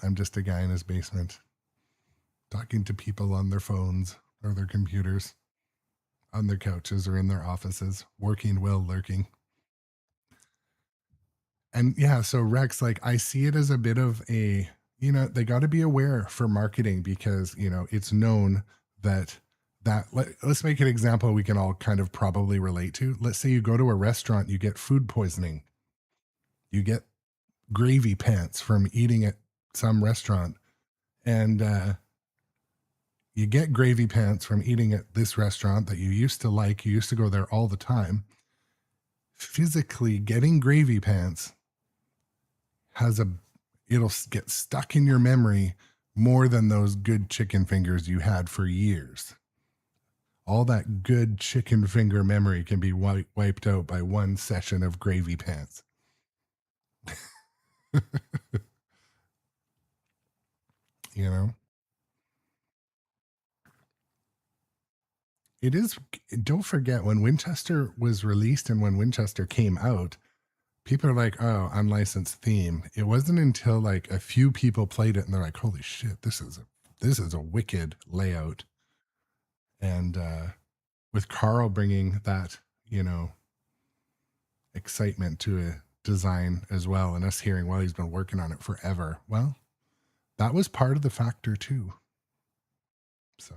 I'm just a guy in his basement talking to people on their phones or their computers, on their couches or in their offices, working while lurking. And yeah, so Rex, I see it as a bit of a, they got to be aware for marketing because, it's known that let's make an example we can all kind of probably relate to. Let's say you go to a restaurant, you get food poisoning. You get gravy pants from eating at some restaurant, and you get gravy pants from eating at this restaurant that you used to like. You used to go there all the time. Physically getting gravy pants it'll get stuck in your memory more than those good chicken fingers you had for years. All that good chicken finger memory can be wiped out by one session of gravy pants. It is, don't forget, when Winchester was released and when Winchester came out, people are like, oh, unlicensed theme. It wasn't until a few people played it and they're like, holy shit, this is a wicked layout. And with Carl bringing that, excitement to a design as well, and us hearing, well, he's been working on it forever. Well, that was part of the factor too. So,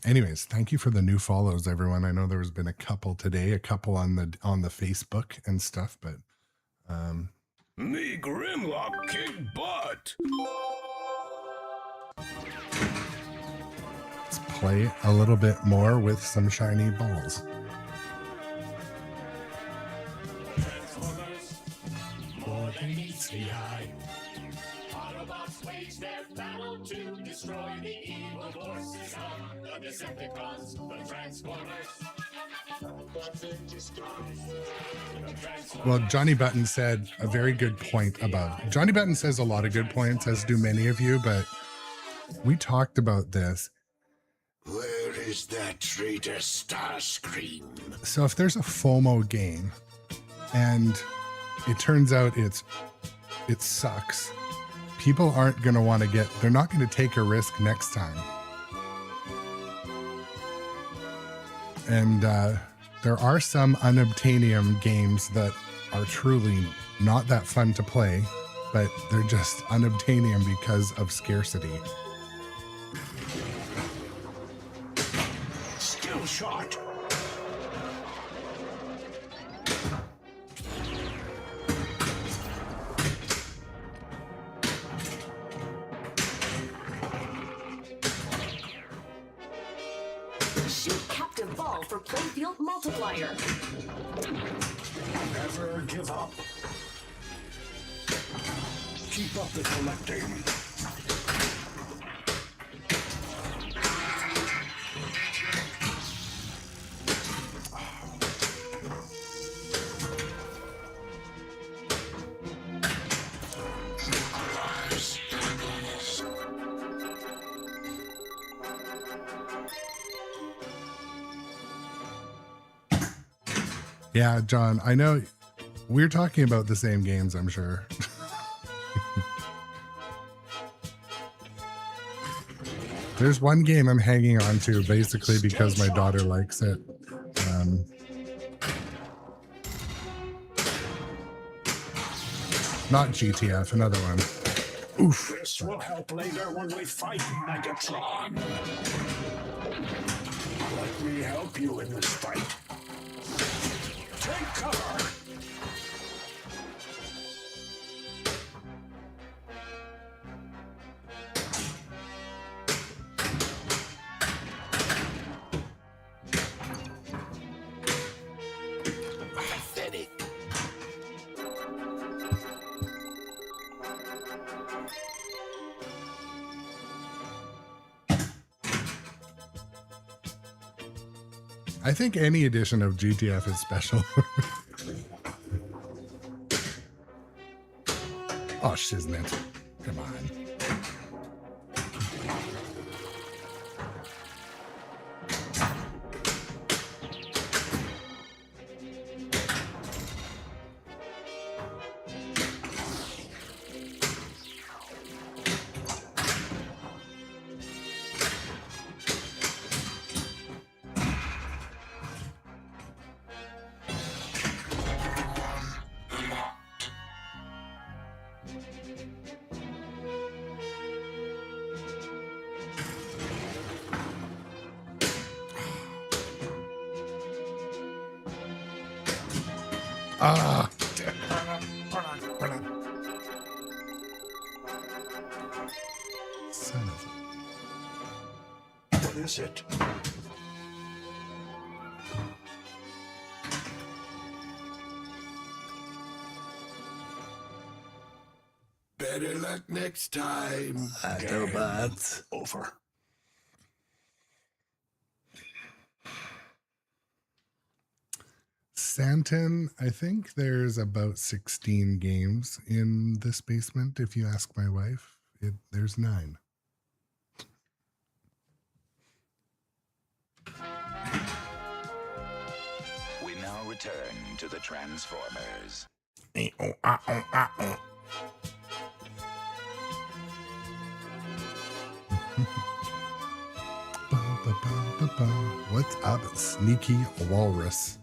anyways, thank you for the new follows, everyone. I know there's been a couple today, a couple on the Facebook and stuff, but me Grimlock kick butt. let's play a little bit more with some shiny balls. More than meets the eye. Autobots wage their battle to destroy the evil forces of the Decepticons, the Transformers. Well, Johnny Button said a very good point about, Johnny Button says a lot of good points, as do many of you, but we talked about this. Where is that traitor Starscream? So if there's a FOMO game and it turns out it sucks, people aren't going to want to they're not going to take a risk next time. And there are some unobtainium games that are truly not that fun to play, but they're just unobtainium because of scarcity. Skill shot. Shoot captive ball for playfield multiplier. Never give up. Keep up the collecting. Yeah, John, I know we're talking about the same games, I'm sure. There's one game I'm hanging on to basically because my daughter likes it. Not GTF, another one. Oof. This will help later when we fight Megatron. Let me help you in this fight. Take cover. I think any edition of GTF is special. Oh, shiznit. Come on. Ah. Son of What is it? Better luck next time. Autobots. Over. Santon, I think there's about 16 games in this basement. If you ask my wife, there's 9. We now return to the Transformers. What's up, sneaky walrus?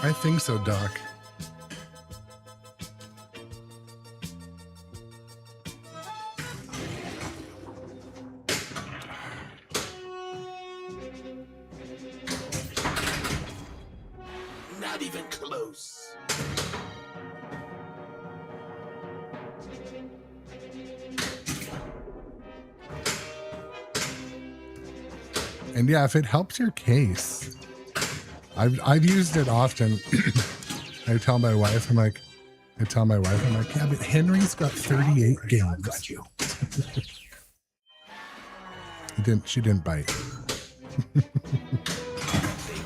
I think so, Doc. Not even close. And yeah, if it helps your case, I've used it often. I tell my wife, I'm like, yeah, but Henry's got 38 games. Got you. She didn't bite. Big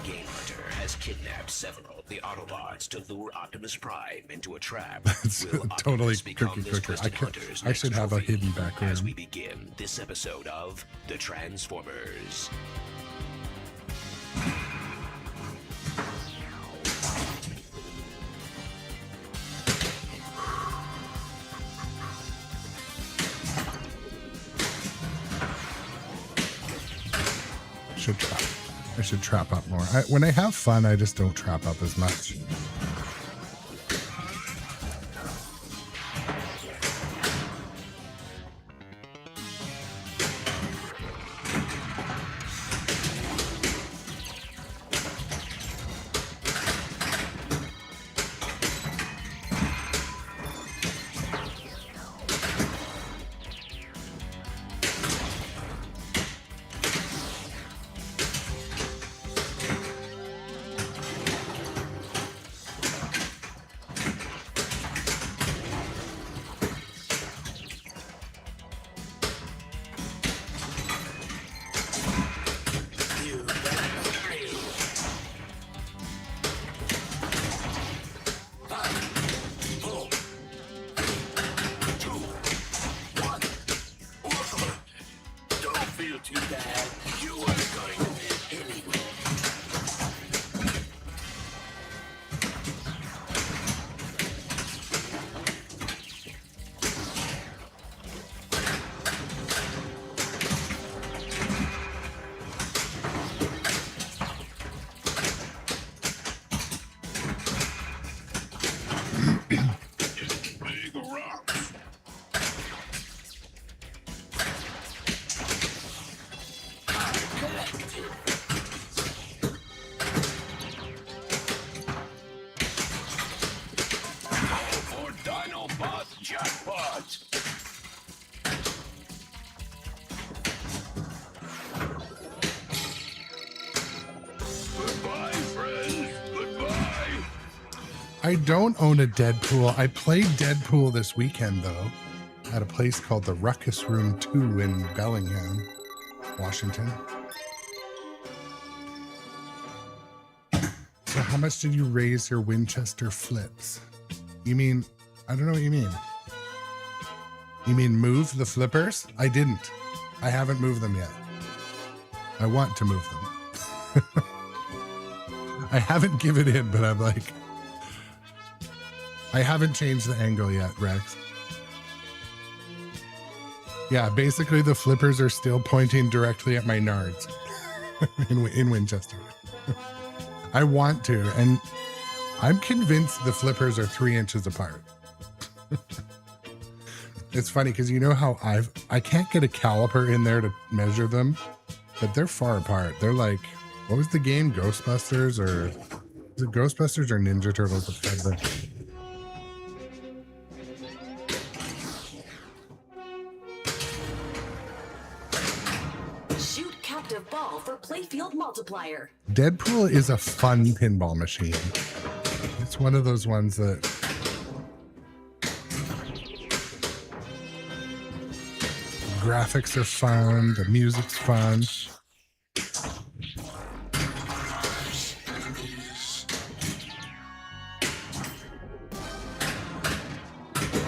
Game Hunter has kidnapped several of the Autobots to lure Optimus Prime into a trap. It's Will totally Optimus become cookie this clicker. twisted hunter's I should next have a trophy hidden background. as we begin this episode of The Transformers. I should trap up more. When I have fun, I just don't trap up as much. Goodbye, friend. I don't own a Deadpool. I played Deadpool this weekend, though, at a place called the Ruckus Room 2 in Bellingham, Washington. So how much did you raise your Winchester flips? You mean, I don't know what you mean. You mean move the flippers? I didn't. I haven't moved them yet. I want to move them. I haven't given in, but I'm like, I haven't changed the angle yet, Rex. Yeah, basically the flippers are still pointing directly at my nards in Winchester. I want to, and I'm convinced the flippers are 3 inches apart. It's funny because you know how I can't get a caliper in there to measure them, but they're far apart. They're like, what was the game? Ghostbusters or is it Ghostbusters or Ninja Turtles? Shoot captive ball for playfield multiplier. Deadpool is a fun pinball machine. It's one of those ones that graphics are fun, the music's fun.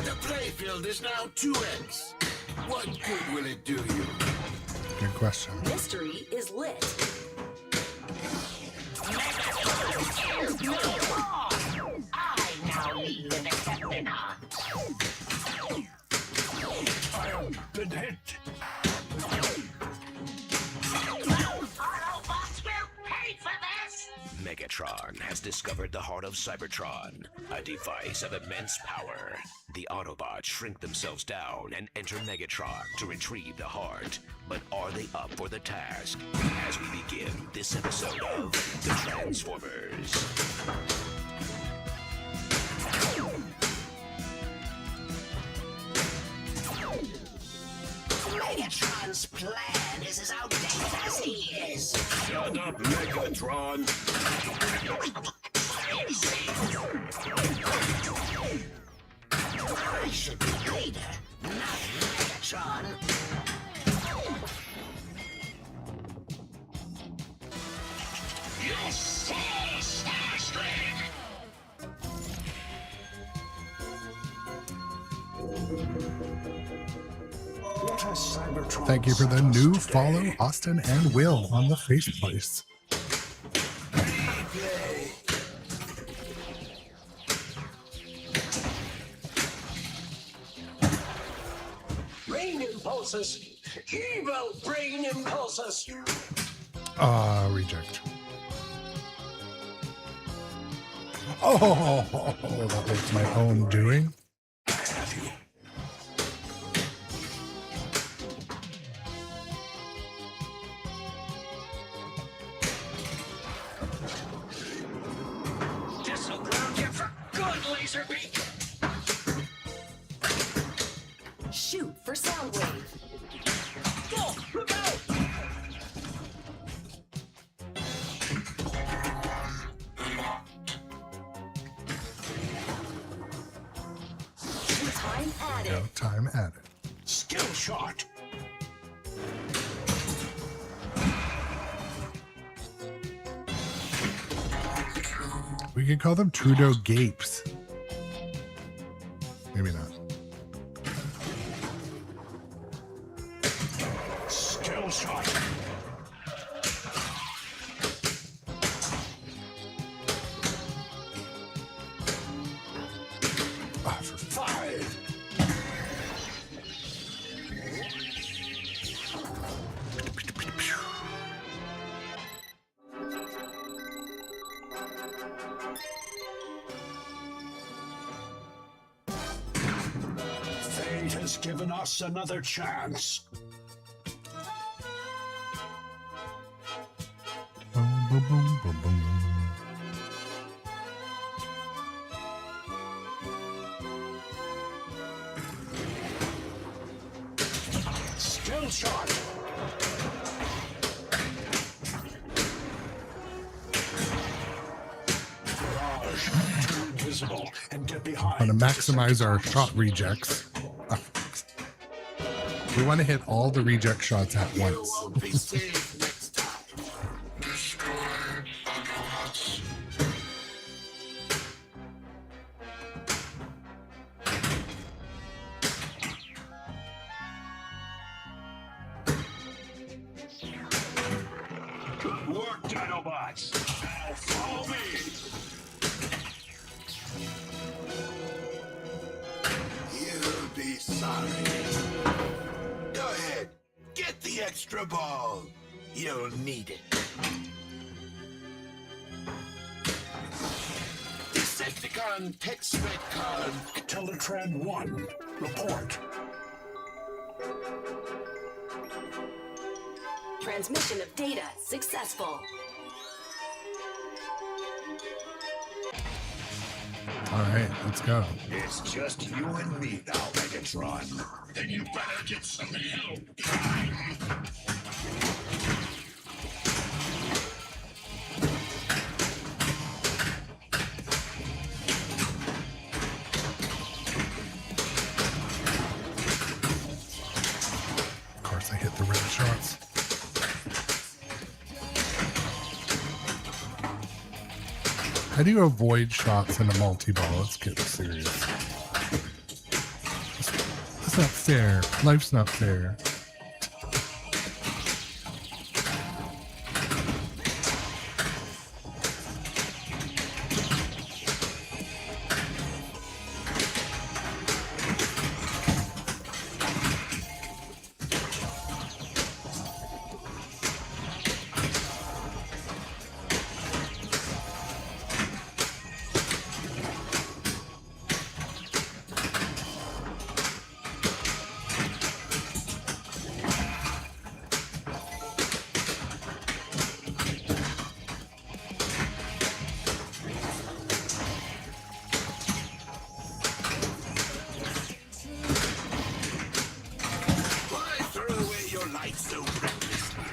The playfield is now 2x. What good will it do you? Good question. Mystery is lit. I now lead the Decepticons. I've been hit. Autobots will pay for this. Megatron has discovered the heart of Cybertron, a device of immense power. The Autobots shrink themselves down and enter Megatron to retrieve the heart. But are they up for the task? As we begin this episode of The Transformers. Megatron's plan is as outdated as he is. Shut up, Megatron. I should be leader, not Megatron. You saw Starstreak! Thank you for the new follow, Austin and Will on the Faceplace. Brain impulses. Evil brain impulses. Reject. Oh, that was my own doing. This'll ground you for good, Laserbeak. Shoot for sound wave. Go, look out. Time added. No time added. Skill shot. We could call them Trudeau Gapes. Maybe not. Skill shot. For 5. Fate has given us another chance. boom, boom, boom, boom, boom. Skill shot. Barrage too invisible. Want to maximize our shot rejects. We want to hit all the reject shots at once. Won't be safe next time. Destroy Autobots. Good work, Dinobots. Now follow me. You'll be sorry. Go ahead. Get the extra ball. You'll need it. Decepticon tech spec card. Teletran 1, report. Transmission of data successful. All right, let's go. It's just you and me now, Megatron. Then you better get some help. Of course, I hit the red shots. How do you avoid shots in a multi-ball? Let's get serious. That's not fair. Life's not fair. Why throw away your life so recklessly?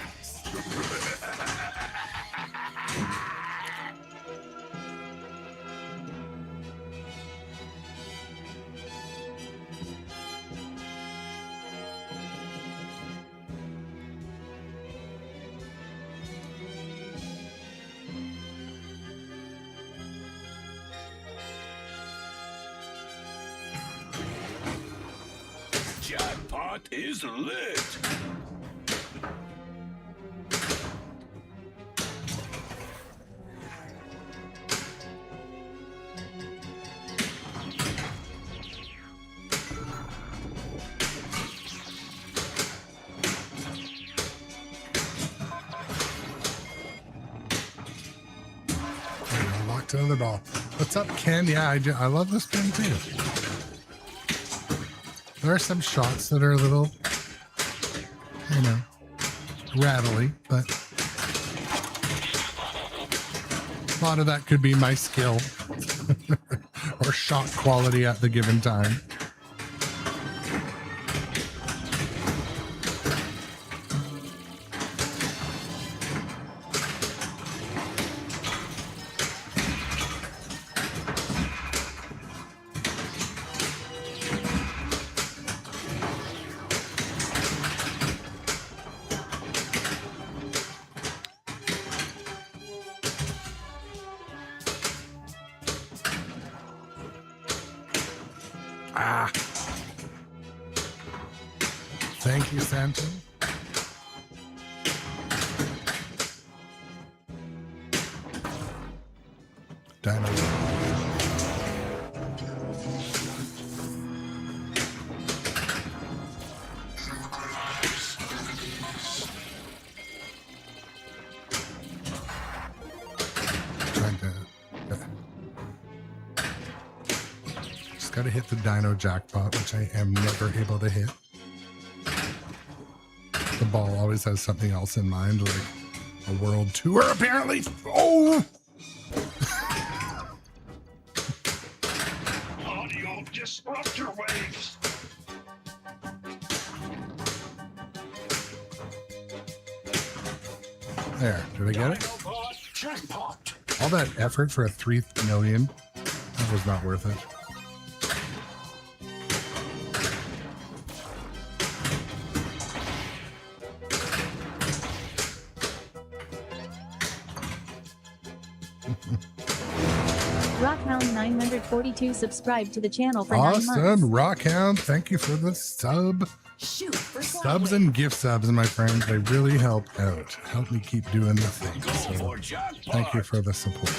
Jackpot is lit. Locked into the ball. What's up, Ken? Yeah, I love this pin too. There are some shots that are a little, you know, rattly, but a lot of that could be my skill or shot quality at the given time. Ah. Thank you, Santa. Dino. Trying to. Just gotta hit the dino jackpot, which I am never able to hit. The ball always has something else in mind, like a world tour, apparently. Oh! Audio disruptor waves. There, did I get it? Dinobot jackpot. All that effort for a 3 million, that was not worth it. Rockhound 942 subscribed to the channel for 9 months. Awesome, Rockhound. Thank you for the sub. Shoot for Subs sideways. and gift subs, my friends, they really help out. Help me keep doing the thing. Go So for jackpot. thank you for the support.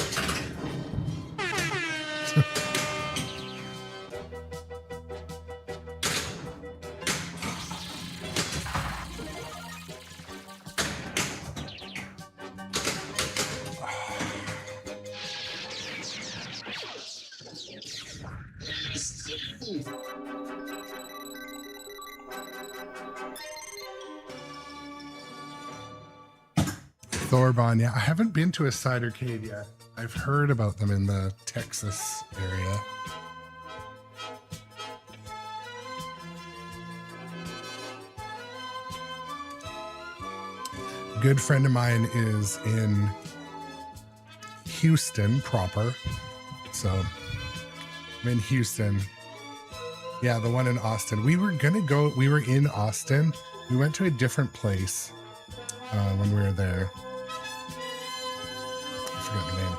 Thorbon, yeah, I haven't been to a cidercade yet. I've heard about them in the Texas area. A good friend of mine is in Houston proper. So I'm in Houston. Yeah, the one in Austin. We were in Austin. We went to a different place when we were there. I forgot the name.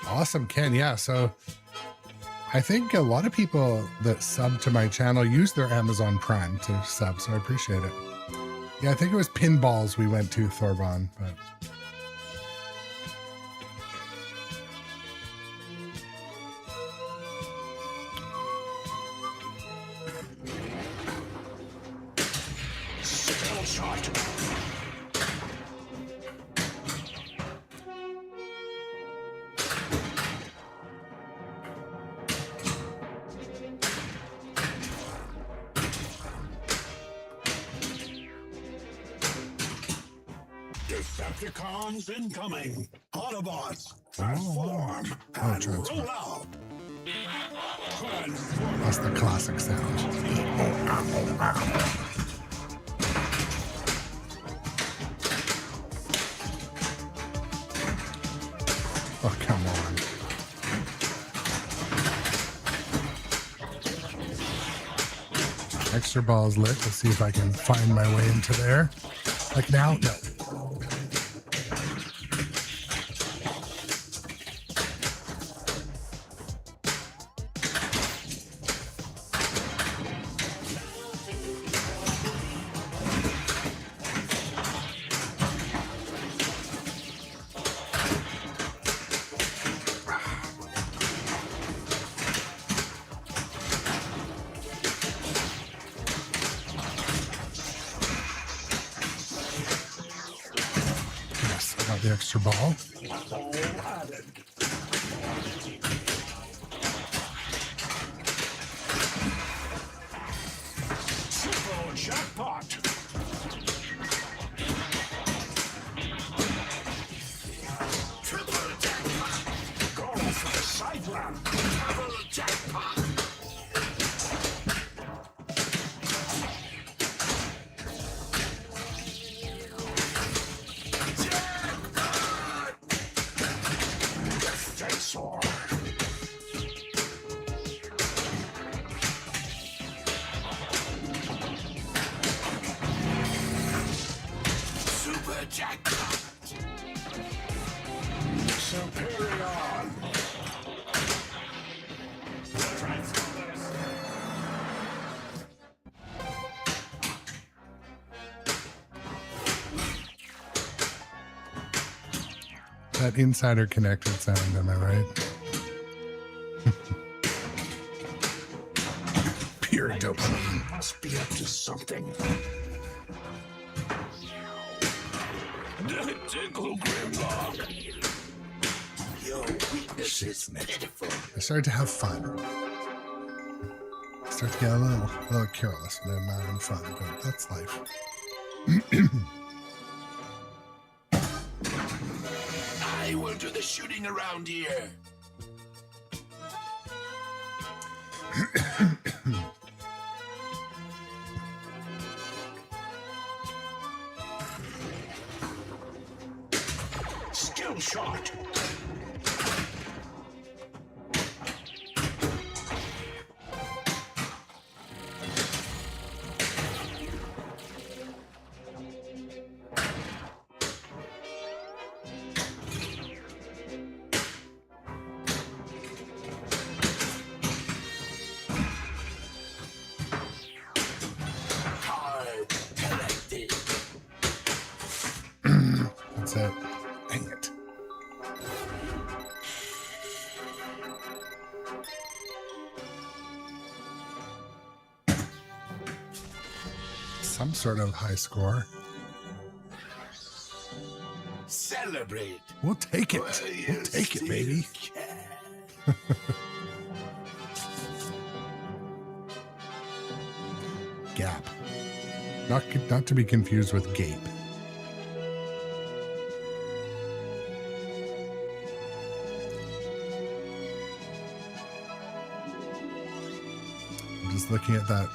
Awesome, Ken. Yeah, so I think a lot of people that sub to my channel use their Amazon Prime to sub, so I appreciate it. Yeah, I think it was Pinballs we went to, Thorbon, but... Skill shot. Decepticons incoming. Autobots, transform and transform. roll out. That's the classic sound. Oh, come on. Extra balls lit. Let's see if I can find my way into there. Like now? No. Yes, I got the extra ball. All added. Triple jackpot. Triple jackpot. Go for the side run. Double jackpot. Jackpot. Defensor. Super jackpot. Superior. That insider connected sound, am I right? Pure dopamine. Must be up to something. Tickle Grimlock. Your weakness is pitiful. I started to have fun. I started to get a little careless when I'm having fun, but that's life. I will do the shooting around here. Skill shot. Some sort of high score. Celebrate. We'll take it. Well, We'll you take it, still baby. can. Gap. Not to be confused with gape. I'm just looking at that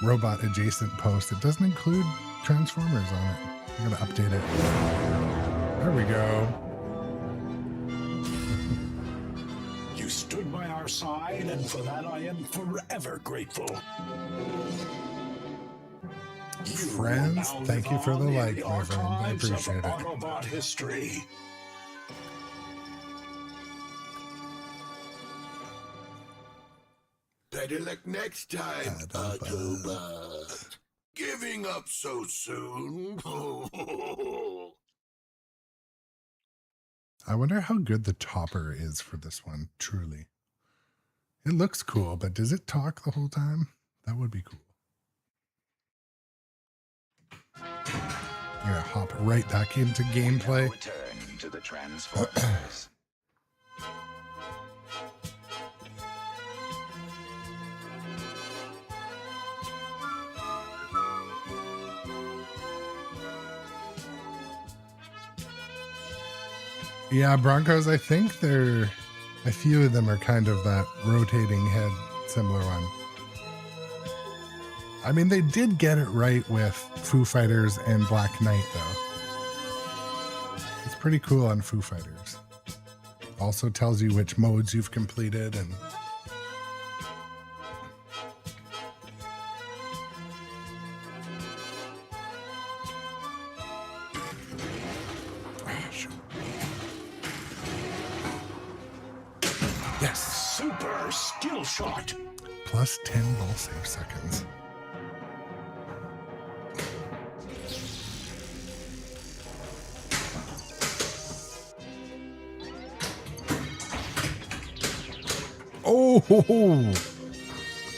robot adjacent post. It doesn't include Transformers on it. I'm gonna update it. There we go. You stood by our side, and for that I am forever grateful. You Friends, now thank live you for the on in like, my friend. I archives of appreciate it. Autobot history. Better luck next time, Autobot. Giving up so soon? I wonder how good the topper is for this one, truly. It looks cool, but does it talk the whole time? That would be cool. I'm gonna hop right back into gameplay. Return to the Transformers. Yeah, Broncos, I think a few of them are kind of that rotating head, similar one. I mean, they did get it right with Foo Fighters and Black Knight, though. It's pretty cool on Foo Fighters. Also tells you which modes you've completed and... Yes. Super skill shot. Plus 10 ball save seconds. Oh,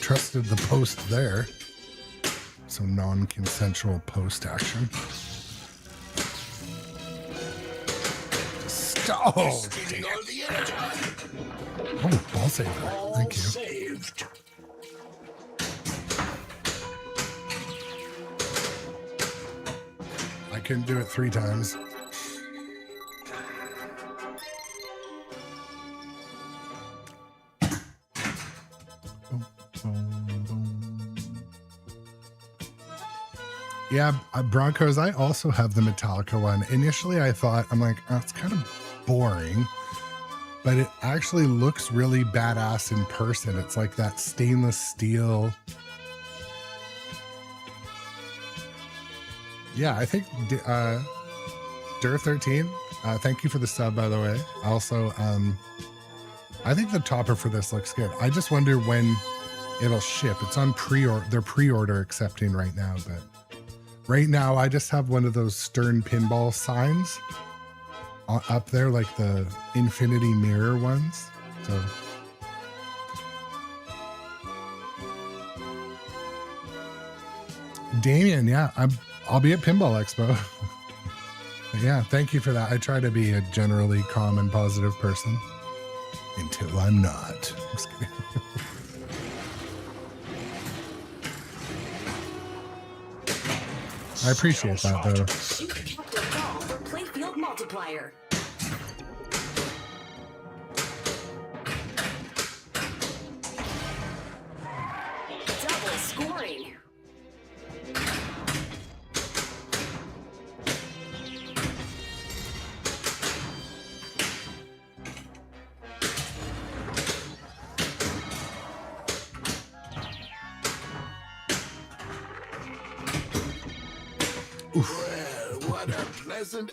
trusted the post there. Some non-consensual post action. Stop! Oh, dang it. Oh, ball saver. Thank you. Saved. I couldn't do it 3 times. Boom, boom, boom. Yeah, Broncos, I also have the Metallica one. Initially, I thought, I'm like, oh, it's kind of boring, but it actually looks really badass in person. It's like that stainless steel. Yeah, I think Dur13, thank you for the sub, by the way. Also, I think the topper for this looks good. I just wonder when it'll ship. It's on pre-order. They're pre-order accepting right now, but right now I just have one of those Stern Pinball signs up there, like the infinity mirror ones. So Damien, yeah, I'll be at Pinball Expo. Yeah, thank you for that. I try to be a generally calm and positive person until I'm not. I'm just kidding. I appreciate that, though. Shoot Captain Ball for Playfield Multiplier. Double scoring. Well, what a pleasant...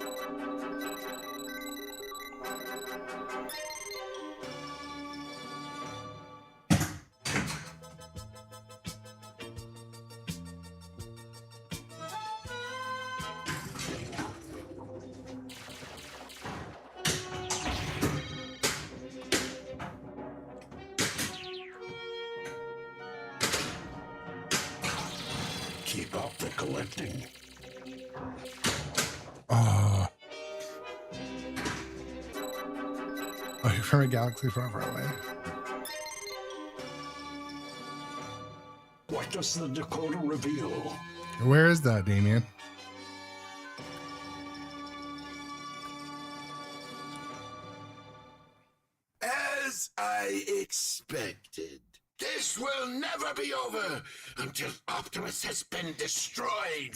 Keep up the collecting. Oh, you're from a galaxy far, far away. What does the Dakota reveal? Where is that, Damien? As I expected, this will never be over until Optimus has been destroyed.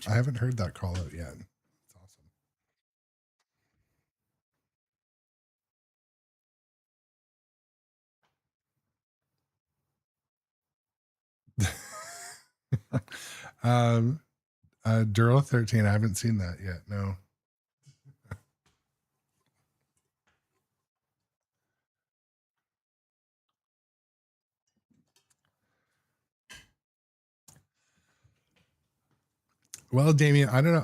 I haven't heard that call out yet. It's awesome. Duro 13, I haven't seen that yet. No. Well, Damien, I don't know.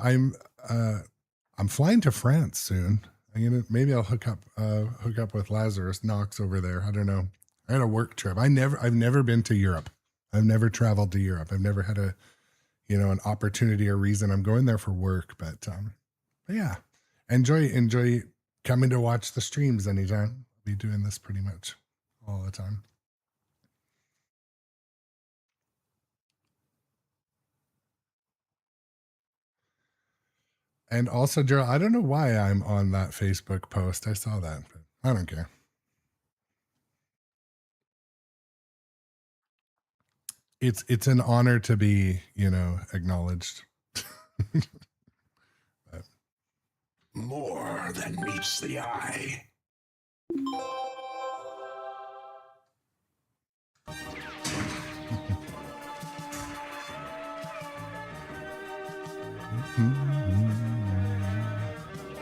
I'm flying to France soon. Maybe I'll hook up with Lazarus Knox over there. I don't know. I had a work trip. I've never been to Europe. I've never traveled to Europe. I've never had an opportunity or reason. I'm going there for work, but yeah, enjoy coming to watch the streams anytime. I'll be doing this pretty much all the time. And also, Gerald, I don't know why I'm on that Facebook post. I saw that, but I don't care. It's an honor to be, acknowledged. More than meets the eye.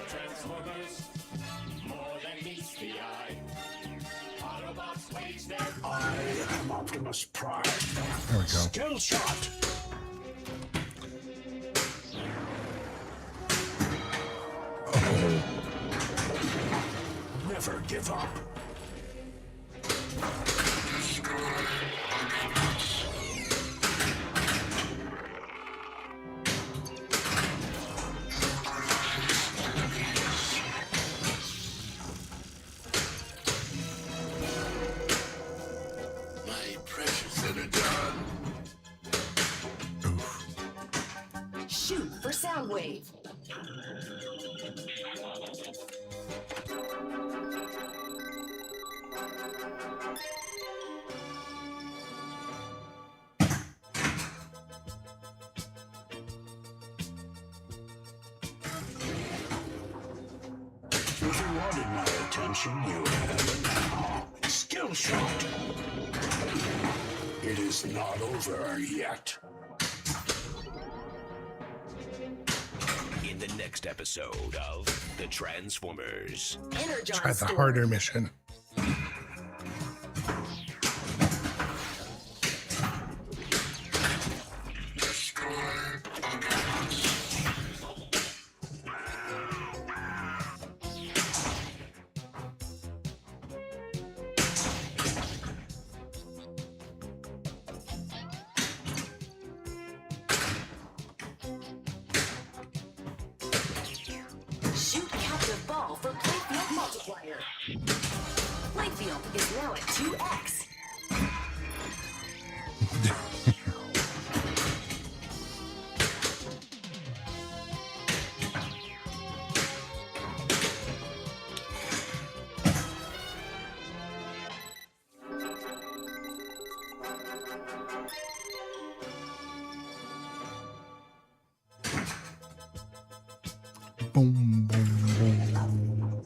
Transformers, more than meets the eye. Autobots wage their I am Optimus Prime. There we go. Skill shot. Never give up. My precious Energon. Shoot for Soundwave. If you wanted my attention, you have it now. Skill shot. It is not over yet. In the next episode of The Transformers. Energon Try the Storm. harder mission. Shoot captive ball for playfield multiplier. Playfield is now at 2x. Boom, boom, boom.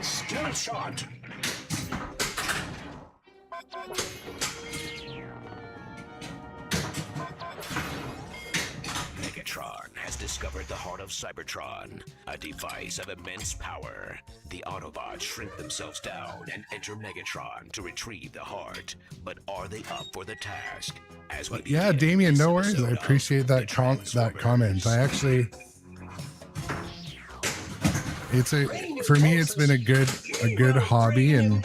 Skill shot. Megatron has discovered the heart of Cybertron, a device of immense power. The Autobots shrink themselves down and enter Megatron to retrieve the heart. But are they up for the task? As we Yeah, begin Damien, this no worries. episode I of appreciate The that comment. Transformers. For me, it's been a good hobby and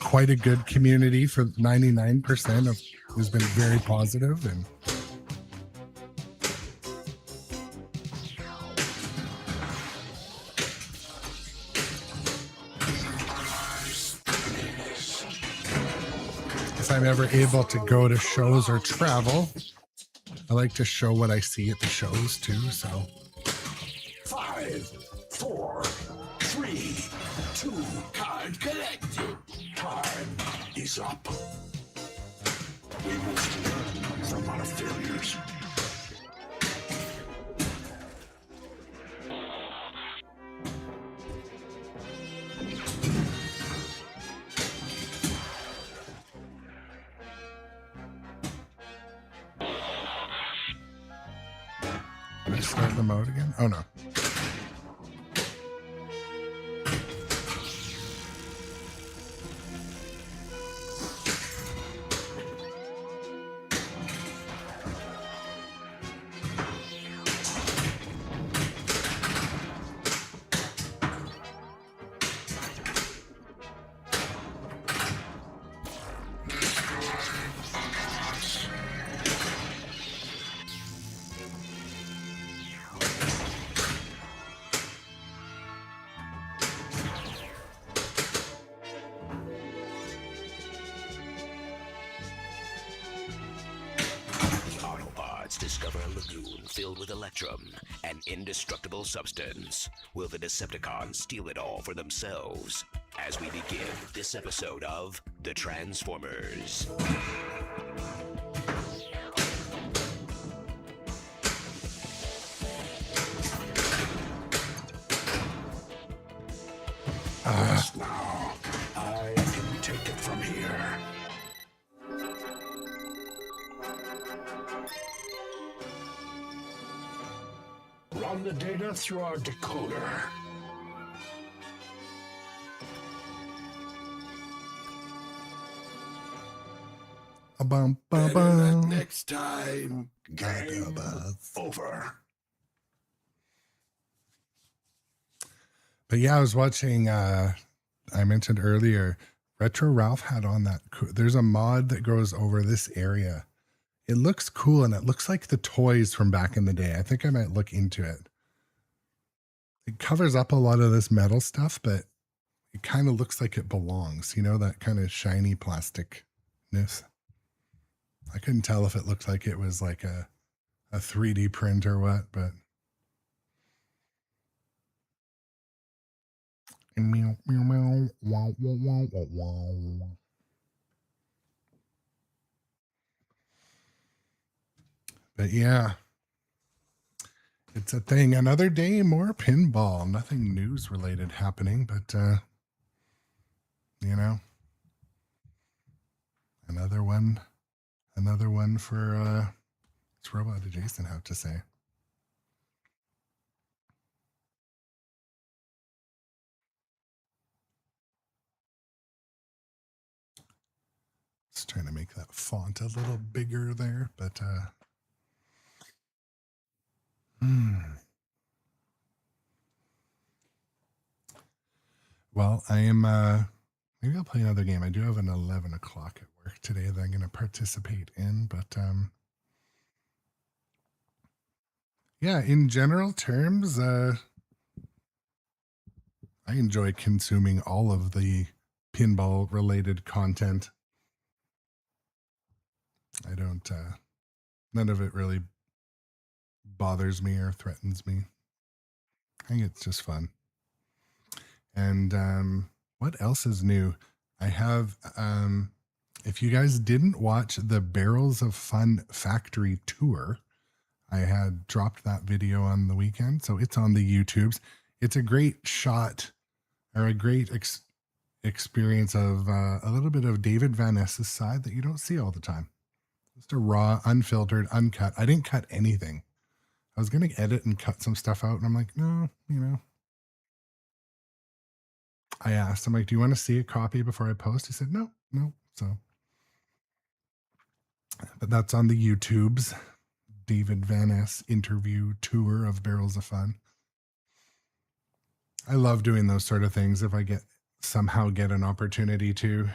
quite a good community for 99% has been very positive, and if I'm ever able to go to shows or travel, I like to show what I see at the shows too. So 5, 4, 3, 2, Card collected. time is up. We must learn from our failures. can I start the mode again? Oh no. Discover a lagoon filled with electrum, an indestructible substance. Will the Decepticons steal it all for themselves? As we begin this episode of The Transformers. Now, I can take it from here. Run the data through our decoder. Bum, bum, Better luck bum. next time. Game over. But yeah, I was watching, I mentioned earlier, Retro Ralph had on that. There's a mod that goes over this area. It looks cool, and it looks like the toys from back in the day. I think I might look into it. It covers up a lot of this metal stuff, but it kind of looks like it belongs. You know, that kind of shiny plasticness. I couldn't tell if it looked like it was like a 3D print or what, but meow, meow, meow, wow, wow, wow, wow, wow. But yeah, it's a thing. Another day, more pinball. Nothing news related happening, but you know, another one for what's Robot Adjacent have to say. Just trying to make that font a little bigger there, but well, I am maybe I'll play another game. I do have an 11 o'clock at work today that I'm going to participate in, but yeah, in general terms, I enjoy consuming all of the pinball related content. I don't, none of it really bothers me or threatens me. I think it's just fun. And what else is new? I have, if you guys didn't watch the Barrels of Fun Factory tour, I had dropped that video on the weekend, so it's on the YouTubes. It's a great shot, or a great experience of a little bit of David Van Ness's side that you don't see all the time. Just a raw, unfiltered, uncut. I didn't cut anything. I was going to edit and cut some stuff out, and I'm like, no, you know. I asked, I'm like, do you want to see a copy before I post? He said, no. So, but that's on the YouTubes. David Van Ness interview tour of Barrels of Fun. I love doing those sort of things if I somehow get an opportunity to.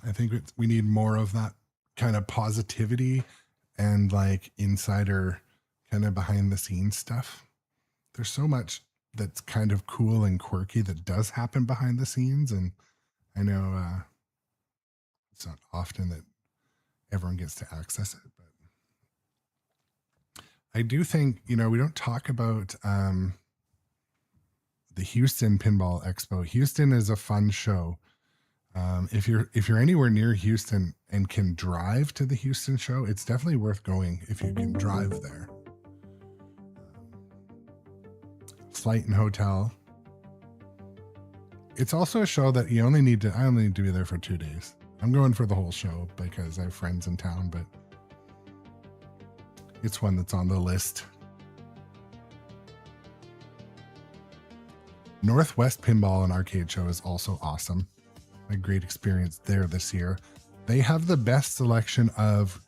I think we need more of that kind of positivity and like insider kind of behind the scenes stuff. There's so much that's kind of cool and quirky that does happen behind the scenes. And I know it's not often that everyone gets to access it, but I do think, we don't talk about the Houston Pinball Expo. Houston is a fun show. If you're anywhere near Houston and can drive to the Houston show, it's definitely worth going if you can drive there. Flight and hotel. It's also a show that I only need to be there for 2 days. I'm going for the whole show because I have friends in town, but it's one that's on the list. Northwest Pinball and Arcade Show is also awesome. A great experience there this year. They have the best selection of,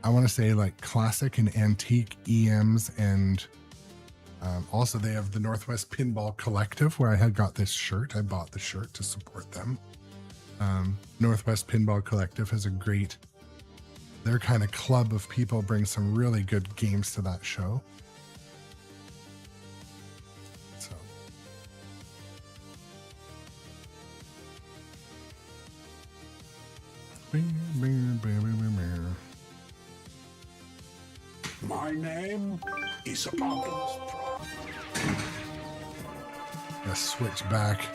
I want to say, like classic and antique EMs, and also they have the Northwest Pinball Collective, where I had got this shirt. I bought the shirt to support them. Northwest Pinball Collective has their kind of club of people bring some really good games to that show. So My name is Optimus Prime. let's switch back.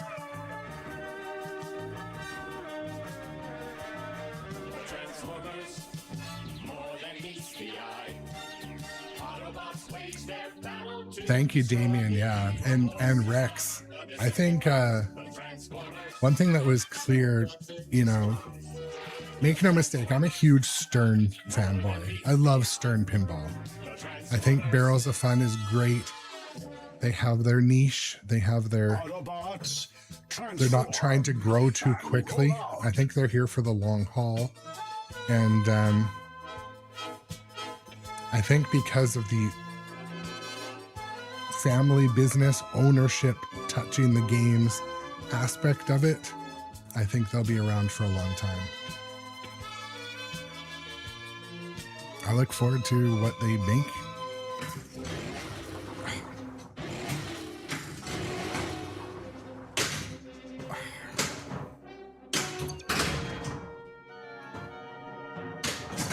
Transformers, more than meets the eye. Autobots wage their battle to Thank you, Damien. Yeah, and Rex. I think one thing that was clear, make no mistake, I'm a huge Stern fanboy. I love Stern Pinball. I think Barrels of Fun is great. They have their niche. They have their... Autobots, They're not trying to grow too quickly. I think they're here for the long haul. And I think because of the family business ownership touching the games aspect of it, I think they'll be around for a long time. I look forward to what they make.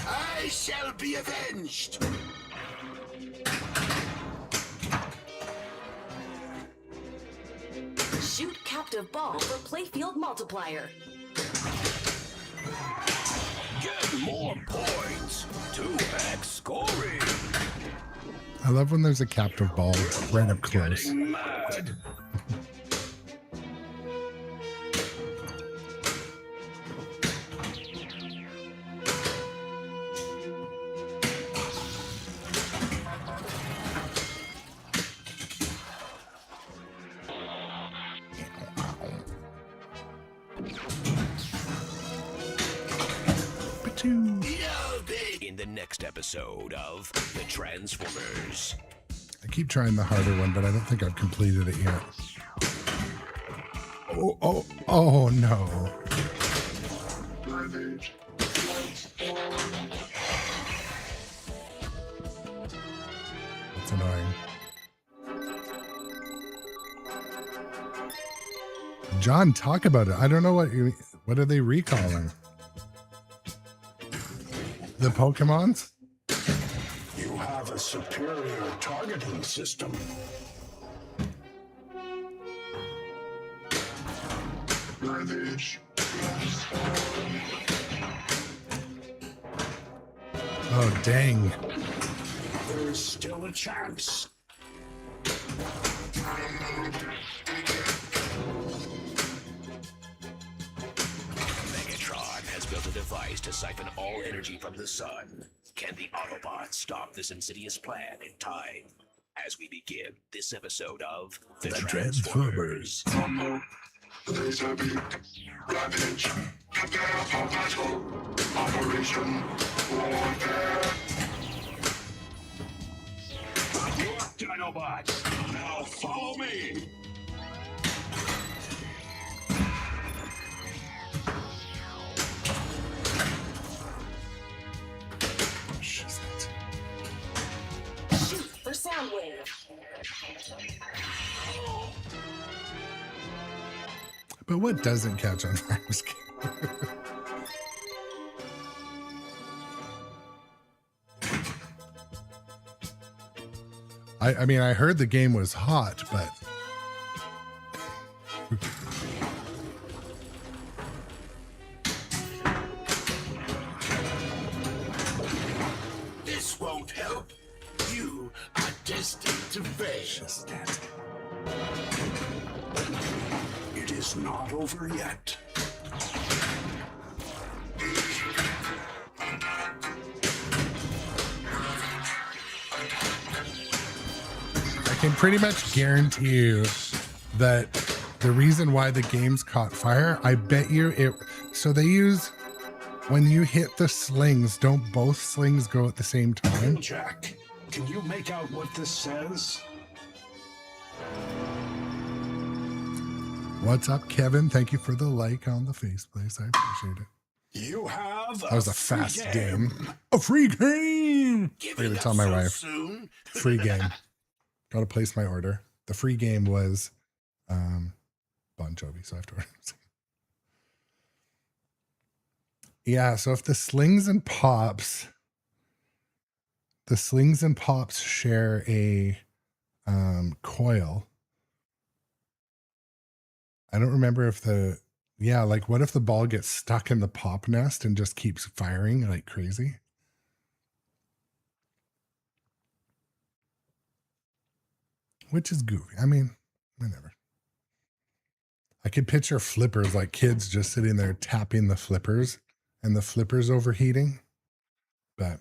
I shall be avenged. Shoot captive ball for playfield multiplier. Get more points. 2x scoring. I love when there's a captive ball right up close. Getting mad. In the next episode of The Transformers. I keep trying the harder one, but I don't think I've completed it yet. Oh no. That's annoying. John, talk about it. I don't know what are they recalling? The Pokemons? You have a superior targeting system. Oh, dang. There's still a chance. Megatron has built a device to siphon all energy from the sun. Can the Autobots stop this insidious plan in time? As we begin this episode of The Transformers. Ravage, prepare for battle. Operation Warfare. Dinobots, now follow me. But what doesn't catch on fire? I mean, I heard the game was hot, but This won't help. You are destined to fail. It is not over yet. I can pretty much guarantee you that the reason why the game's caught fire, I bet you it. So they use, when you hit the slings, don't both slings go at the same time? Jack, can you make out what this says? What's up, Kevin? Thank you for the like on the face, please. I appreciate it. You have That was a fast game. A free game! I'm going to tell my wife. Soon? Free game. Got to place my order. The free game was Bon Jovi, so I have to order. Yeah, so if the slings and pops share a coil. I don't remember if like what if the ball gets stuck in the pop nest and just keeps firing like crazy? Which is goofy. I mean, whatever. I could picture flippers, like kids just sitting there tapping the flippers and the flippers overheating. But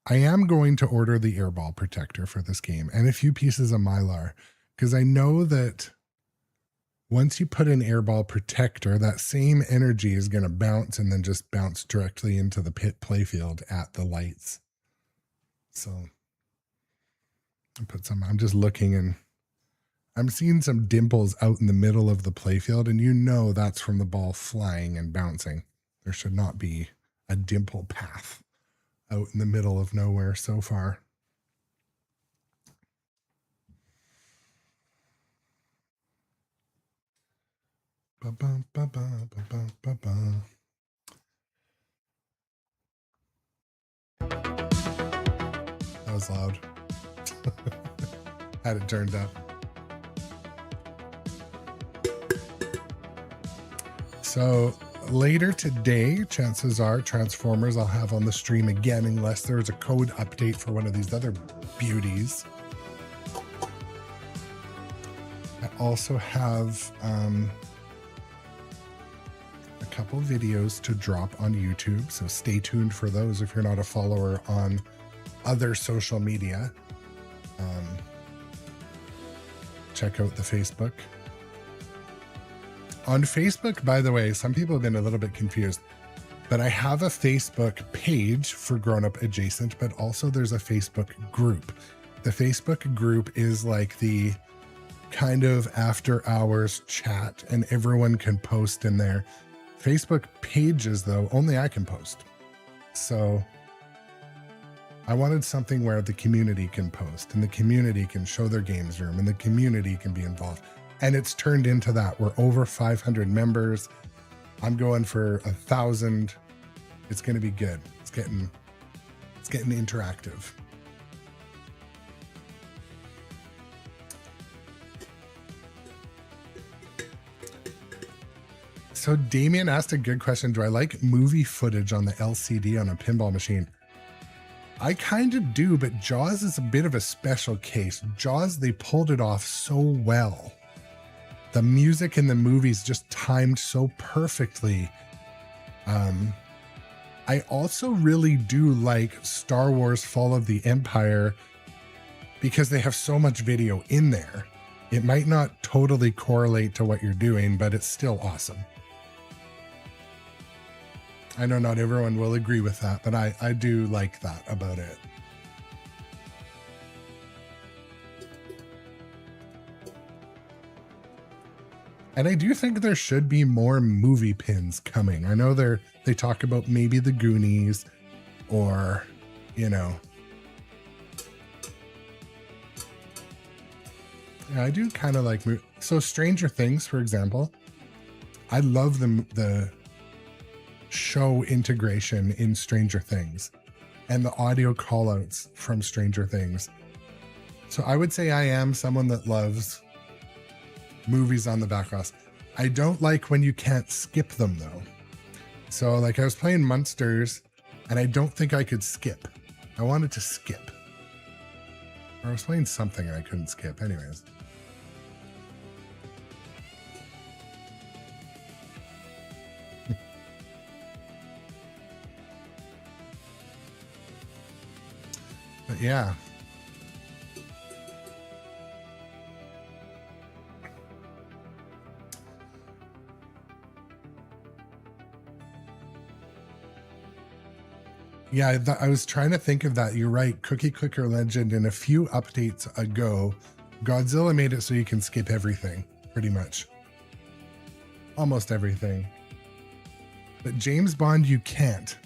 I am going to order the airball protector for this game and a few pieces of Mylar, because I know that once you put an airball protector, that same energy is going to bounce and then just bounce directly into the pit playfield at the lights. So I put some, I'm just looking and I'm seeing some dimples out in the middle of the playfield, and you know that's from the ball flying and bouncing. There should not be a dimple path out in the middle of nowhere so far. Ba-bum, ba-bum, ba-bum, ba-bum. That was loud. Had it turned up. So later today, chances are Transformers I'll have on the stream again, unless there's a code update for one of these other beauties. I also have a couple videos to drop on YouTube, so stay tuned for those if you're not a follower on other social media. Check out the Facebook. On Facebook, by the way, some people have been a little bit confused, but I have a Facebook page for Grownup Adjacent, but also there's a Facebook group. The Facebook group is like the kind of after hours chat, and everyone can post in there. Facebook pages, though, only I can post. So I wanted something where the community can post and the community can show their games room and the community can be involved. And it's turned into that. We're over 500 members. I'm going for 1,000. It's going to be good. It's getting interactive. So Damien asked a good question. Do I like movie footage on the LCD on a pinball machine? I kind of do, but Jaws is a bit of a special case. Jaws, they pulled it off so well. The music in the movies just timed so perfectly. I also really do like Star Wars Fall of the Empire because they have so much video in there. It might not totally correlate to what you're doing, but it's still awesome. I know not everyone will agree with that, but I do like that about it. And I do think there should be more movie pins coming. I know they talk about maybe the Goonies or, you know. Yeah, I do kind of like so Stranger Things, for example. I love the show integration in Stranger Things and the audio callouts from Stranger Things. So I would say I am someone that loves movies on the background. I don't like when you can't skip them though. So like I was playing Munsters and I don't think I could skip. I wanted to skip. Or I was playing something and I couldn't skip. Anyways. But yeah. Yeah, I was trying to think of that. You're right. Cookie Clicker Legend, in a few updates ago, Godzilla made it so you can skip everything, pretty much. Almost everything. But James Bond, you can't.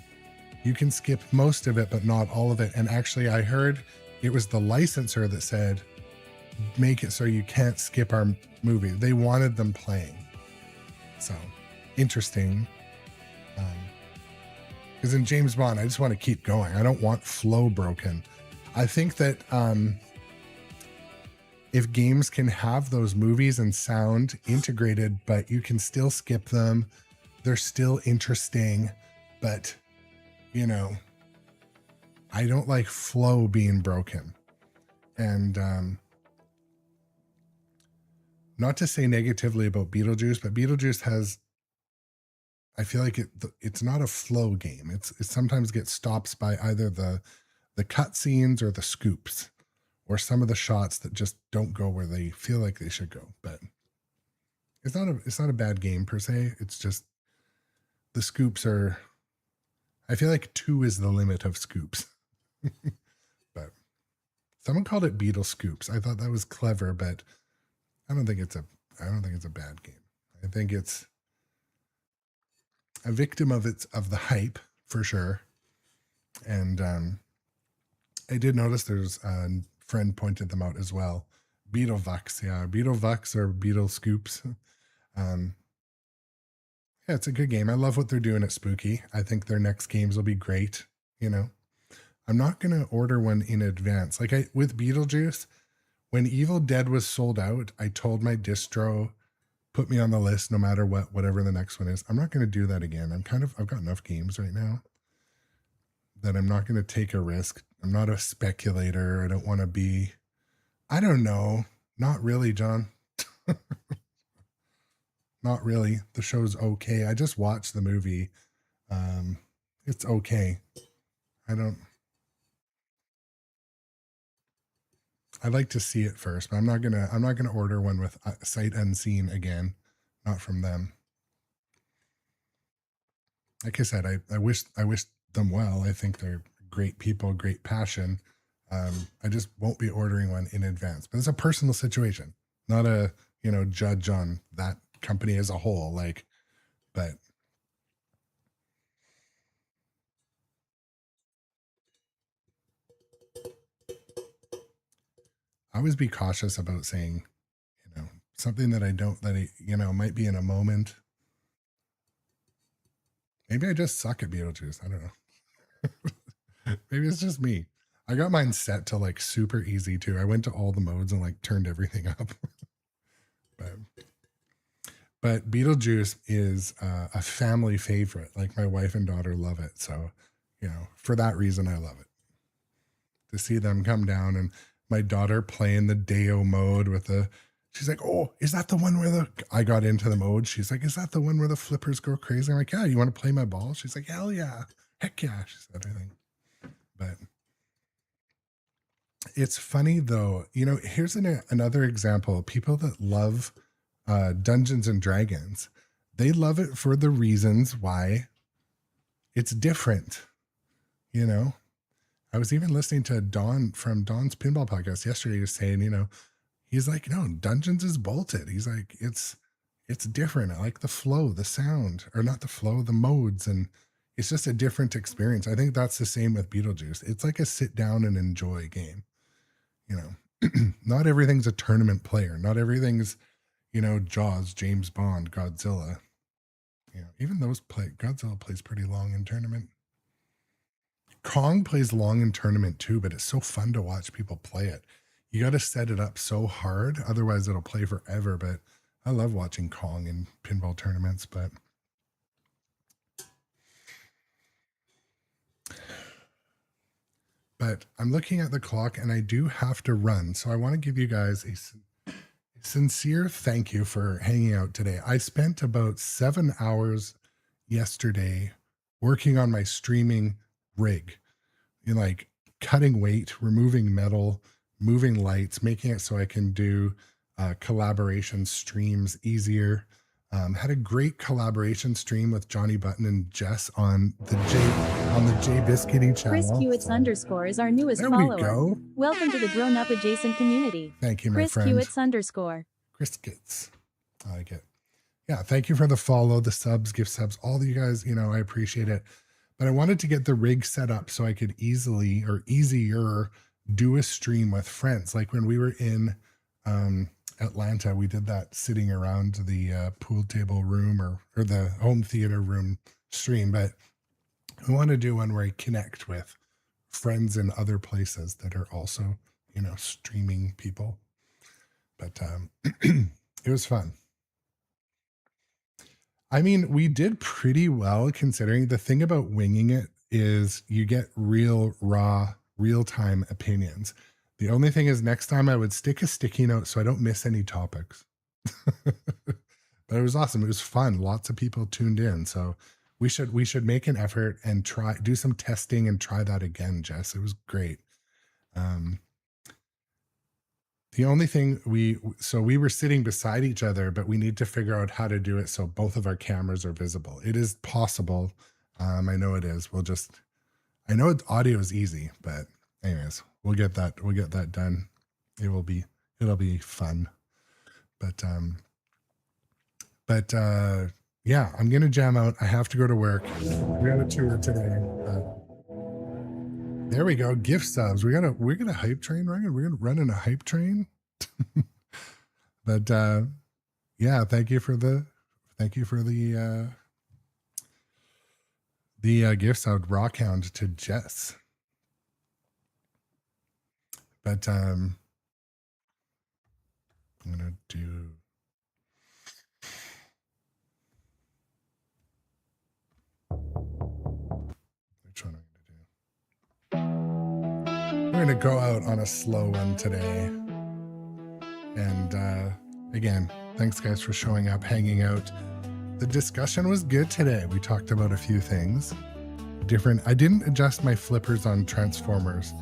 You can skip most of it, but not all of it. And actually, I heard it was the licensor that said, make it so you can't skip our movie. They wanted them playing. So, interesting. Because in James Bond, I just want to keep going. I don't want flow broken. I think that if games can have those movies and sound integrated, but you can still skip them, they're still interesting, but you know, I don't like flow being broken. And not to say negatively about Beetlejuice, but Beetlejuice has, I feel like it's not a flow game. It sometimes gets stops by either the cutscenes or the scoops, or some of the shots that just don't go where they feel like they should go. But it's not a bad game per se. It's just the scoops are. I feel like 2 is the limit of scoops. But someone called it Beetle Scoops. I thought that was clever, but I don't think it's a bad game. I think it's a victim of the hype for sure. And I did notice there's a friend pointed them out as well. Beetlevux, yeah, Beetlevux or Beetle Scoops. Yeah, it's a good game. I love what they're doing at Spooky. I think their next games will be great. You know, I'm not going to order one in advance. Like with Beetlejuice, when Evil Dead was sold out, I told my distro, put me on the list no matter whatever the next one is. I'm not going to do that again. I've got enough games right now that I'm not going to take a risk. I'm not a speculator. I don't want to be, I don't know. Not really, John. Not really. The show's okay. I just watched the movie. It's okay. I'd like to see it first, but I'm not gonna order one with sight unseen again. Not from them. Like I said, I wish them well. I think they're great people, great passion. I just won't be ordering one in advance. But it's a personal situation, not a judge on that company as a whole. But I always be cautious about saying, something that might be in a moment. Maybe I just suck at Beetlejuice. I don't know. Maybe it's just me. I got mine set to like super easy too. I went to all the modes and like turned everything up. But Beetlejuice is a family favorite. Like my wife and daughter love it. So, for that reason, I love it. To see them come down and my daughter playing the Deo mode she's like, oh, is that the one where I got into the mode? She's like, is that the one where the flippers go crazy? I'm like, yeah, you want to play my ball? She's like, hell yeah. Heck yeah. She said everything. But it's funny though, here's another example. People that love Dungeons and Dragons, they love it for the reasons why it's different. I was even listening to Don from Don's Pinball podcast yesterday. He was saying, he's like, no, Dungeons is bolted. He's like, it's different. I like the flow, the sound, or not the flow, the modes, and it's just a different experience. I think that's the same with Beetlejuice. It's like a sit down and enjoy game. not everything's a tournament player. Not everything's, you know, Jaws, James Bond, Godzilla. You know, even those Godzilla plays pretty long in tournament. Kong plays long in tournament too, but it's so fun to watch people play it. You got to set it up so hard, otherwise it'll play forever. But I love watching Kong in pinball tournaments. But I'm looking at the clock and I do have to run. So I want to give you guys a sincere thank you for hanging out today. I spent about 7 hours yesterday working on my streaming rig, you know, like cutting weight, removing metal, moving lights, making it so I can do collaboration streams easier. Had a great collaboration stream with Johnny Button and Jess on the J Biscuity channel. Chris Hewitt's _ is our newest There follower. we go. Welcome to the Grownup Adjacent community. Thank you, my Chris friend. Hewitt's _ Chris Gits. I like it. Yeah, thank you for the follow, the subs, gift subs, all of you guys, you know, I appreciate it. But I wanted to get the rig set up so I could easily or easier do a stream with friends. Like when we were in Atlanta, we did that sitting around the pool table room or the home theater room stream. But we want to do one where I connect with friends in other places that are also, you know, streaming people. But it was fun. I mean, we did pretty well considering. The thing about winging it is you get real, raw, real-time opinions. The only thing is next time I would stick a sticky note so I don't miss any topics. But it was awesome. It was fun. Lots of people tuned in. So we should make an effort and do some testing and try that again, Jess. It was great. The only thing we were sitting beside each other, but we need to figure out how to do it so both of our cameras are visible. It is possible. I know it is. I know audio is easy, but anyways, we'll get that done. It'll be fun. But yeah, I'm gonna jam out. I have to go to work. We got a tour today. There we go. Gift subs. We're gonna hype train, Ryan. We're gonna run in a hype train. But yeah, thank you for the gift sub rock hound to Jess. But I'm gonna do which one am I gonna do? We're gonna go out on a slow one today. And again, thanks guys for showing up, hanging out. The discussion was good today. We talked about a few things. I didn't adjust my flippers on Transformers.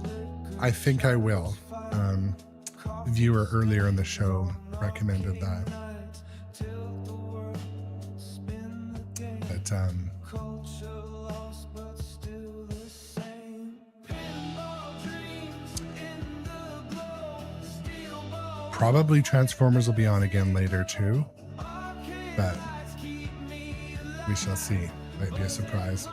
I think I will. Viewer earlier in the show recommended that. But probably Transformers will be on again later too, but we shall see. Might be a surprise.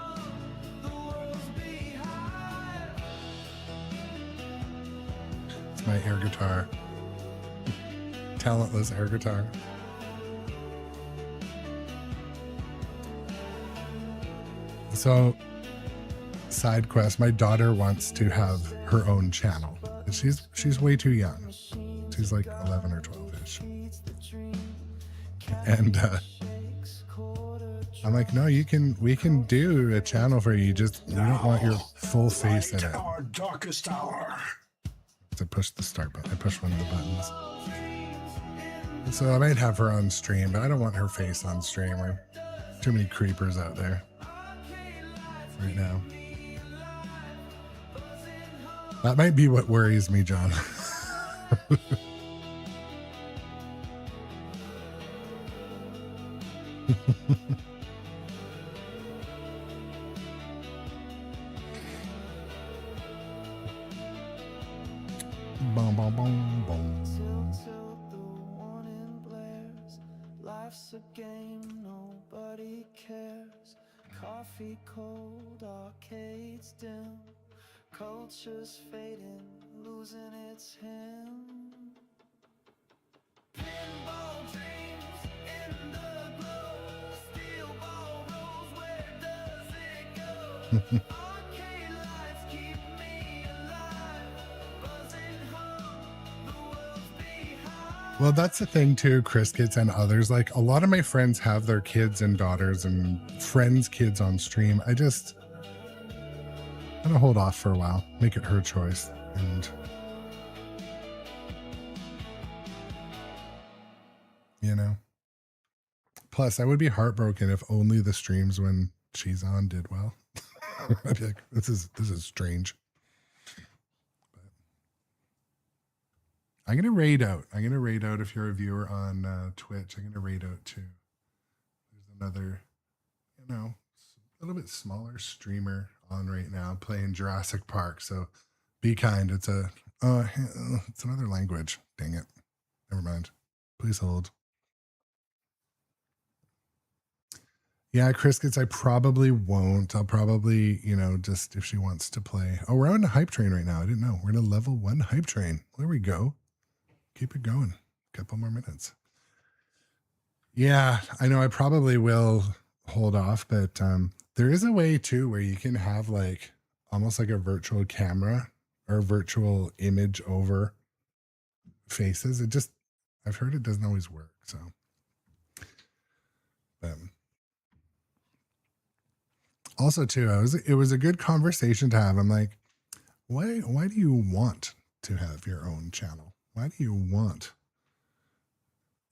It's my air guitar. Talentless air guitar. So, side quest, my daughter wants to have her own channel. She's way too young. She's like 11 or 12-ish. And I'm like, no, we can do a channel for you. Just you don't want your full face in it. Our darkest hour. To push the start button. I push one of the buttons. So I might have her on stream, but I don't want her face on stream. Or too many creepers out there right now. That might be what worries me, John. Boom, boom, boom, boom. Life's a game, nobody cares. Coffee cold, arcades dim. Culture's fading, losing its hymn. Well, that's the thing too, Chris Kids and others. Like a lot of my friends have their kids and daughters and friends' kids on stream. I'm gonna hold off for a while, make it her choice. And you know, plus I would be heartbroken if only the streams when she's on did well. I'd be like, this is strange. I'm going to raid out. If you're a viewer on Twitch. I'm going to raid out too. There's another, a little bit smaller streamer on right now playing Jurassic Park. So be kind. It's another language. Dang it. Never mind. Please hold. Yeah, Chris Gets, I probably won't. I'll probably, just if she wants to play. Oh, we're on a hype train right now. I didn't know. We're in a level 1 hype train. There we go. Keep it going. A couple more minutes. Yeah, I know I probably will hold off, but there is a way too where you can have like almost like a virtual camera or virtual image over faces. I've heard it doesn't always work. So, also too, it was a good conversation to have. I'm like, why do you want to have your own channel? Why do you want?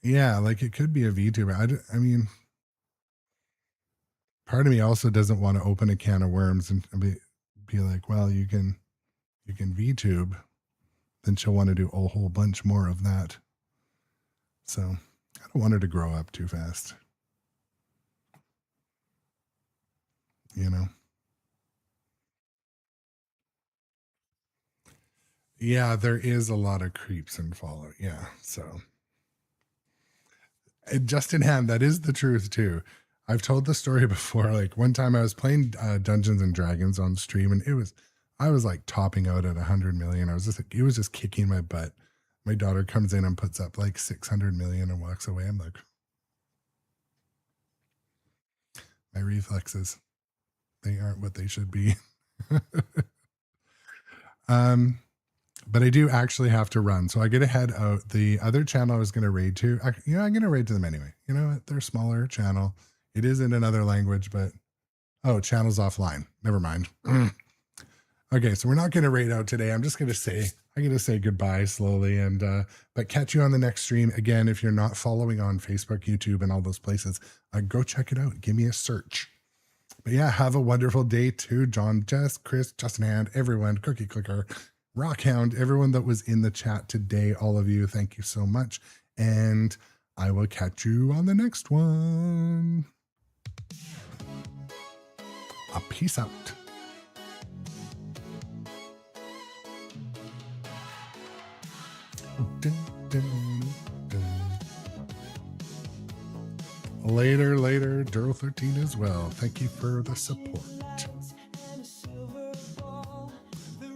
Yeah, like it could be a VTuber. I mean, part of me also doesn't want to open a can of worms and be like, well, you can VTube. Then she'll want to do a whole bunch more of that. So I don't want her to grow up too fast. Yeah, there is a lot of creeps and follow. Yeah, so just in hand, that is the truth too. I've told the story before. Like one time I was playing Dungeons and Dragons on stream, and I was like topping out at 100 million. It was just kicking my butt. My daughter comes in and puts up like 600 million and walks away. I'm like, my reflexes, they aren't what they should be. But I do actually have to run. So I get to head out. The other channel I was going to raid to, I'm going to raid to them anyway. You know what? They're a smaller channel. It is in another language, but, channel's offline. Never mind. Okay. So we're not going to raid out today. I'm going to say goodbye slowly but catch you on the next stream. Again, if you're not following on Facebook, YouTube, and all those places, go check it out. Give me a search. But yeah, have a wonderful day too. John, Jess, Chris, Justin Hand, everyone, Cookie Clicker, Rockhound, everyone that was in the chat today, all of you, thank you so much. And I will catch you on the next one. Peace out. Dun, dun, dun. Later, Duro 13 as well. Thank you for the support.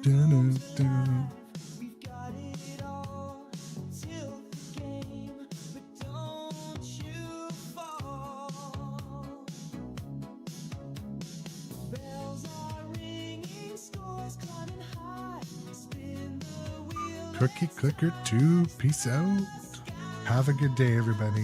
Dun, dun, dun. Cookie Clicker 2. Peace out. Have a good day, everybody.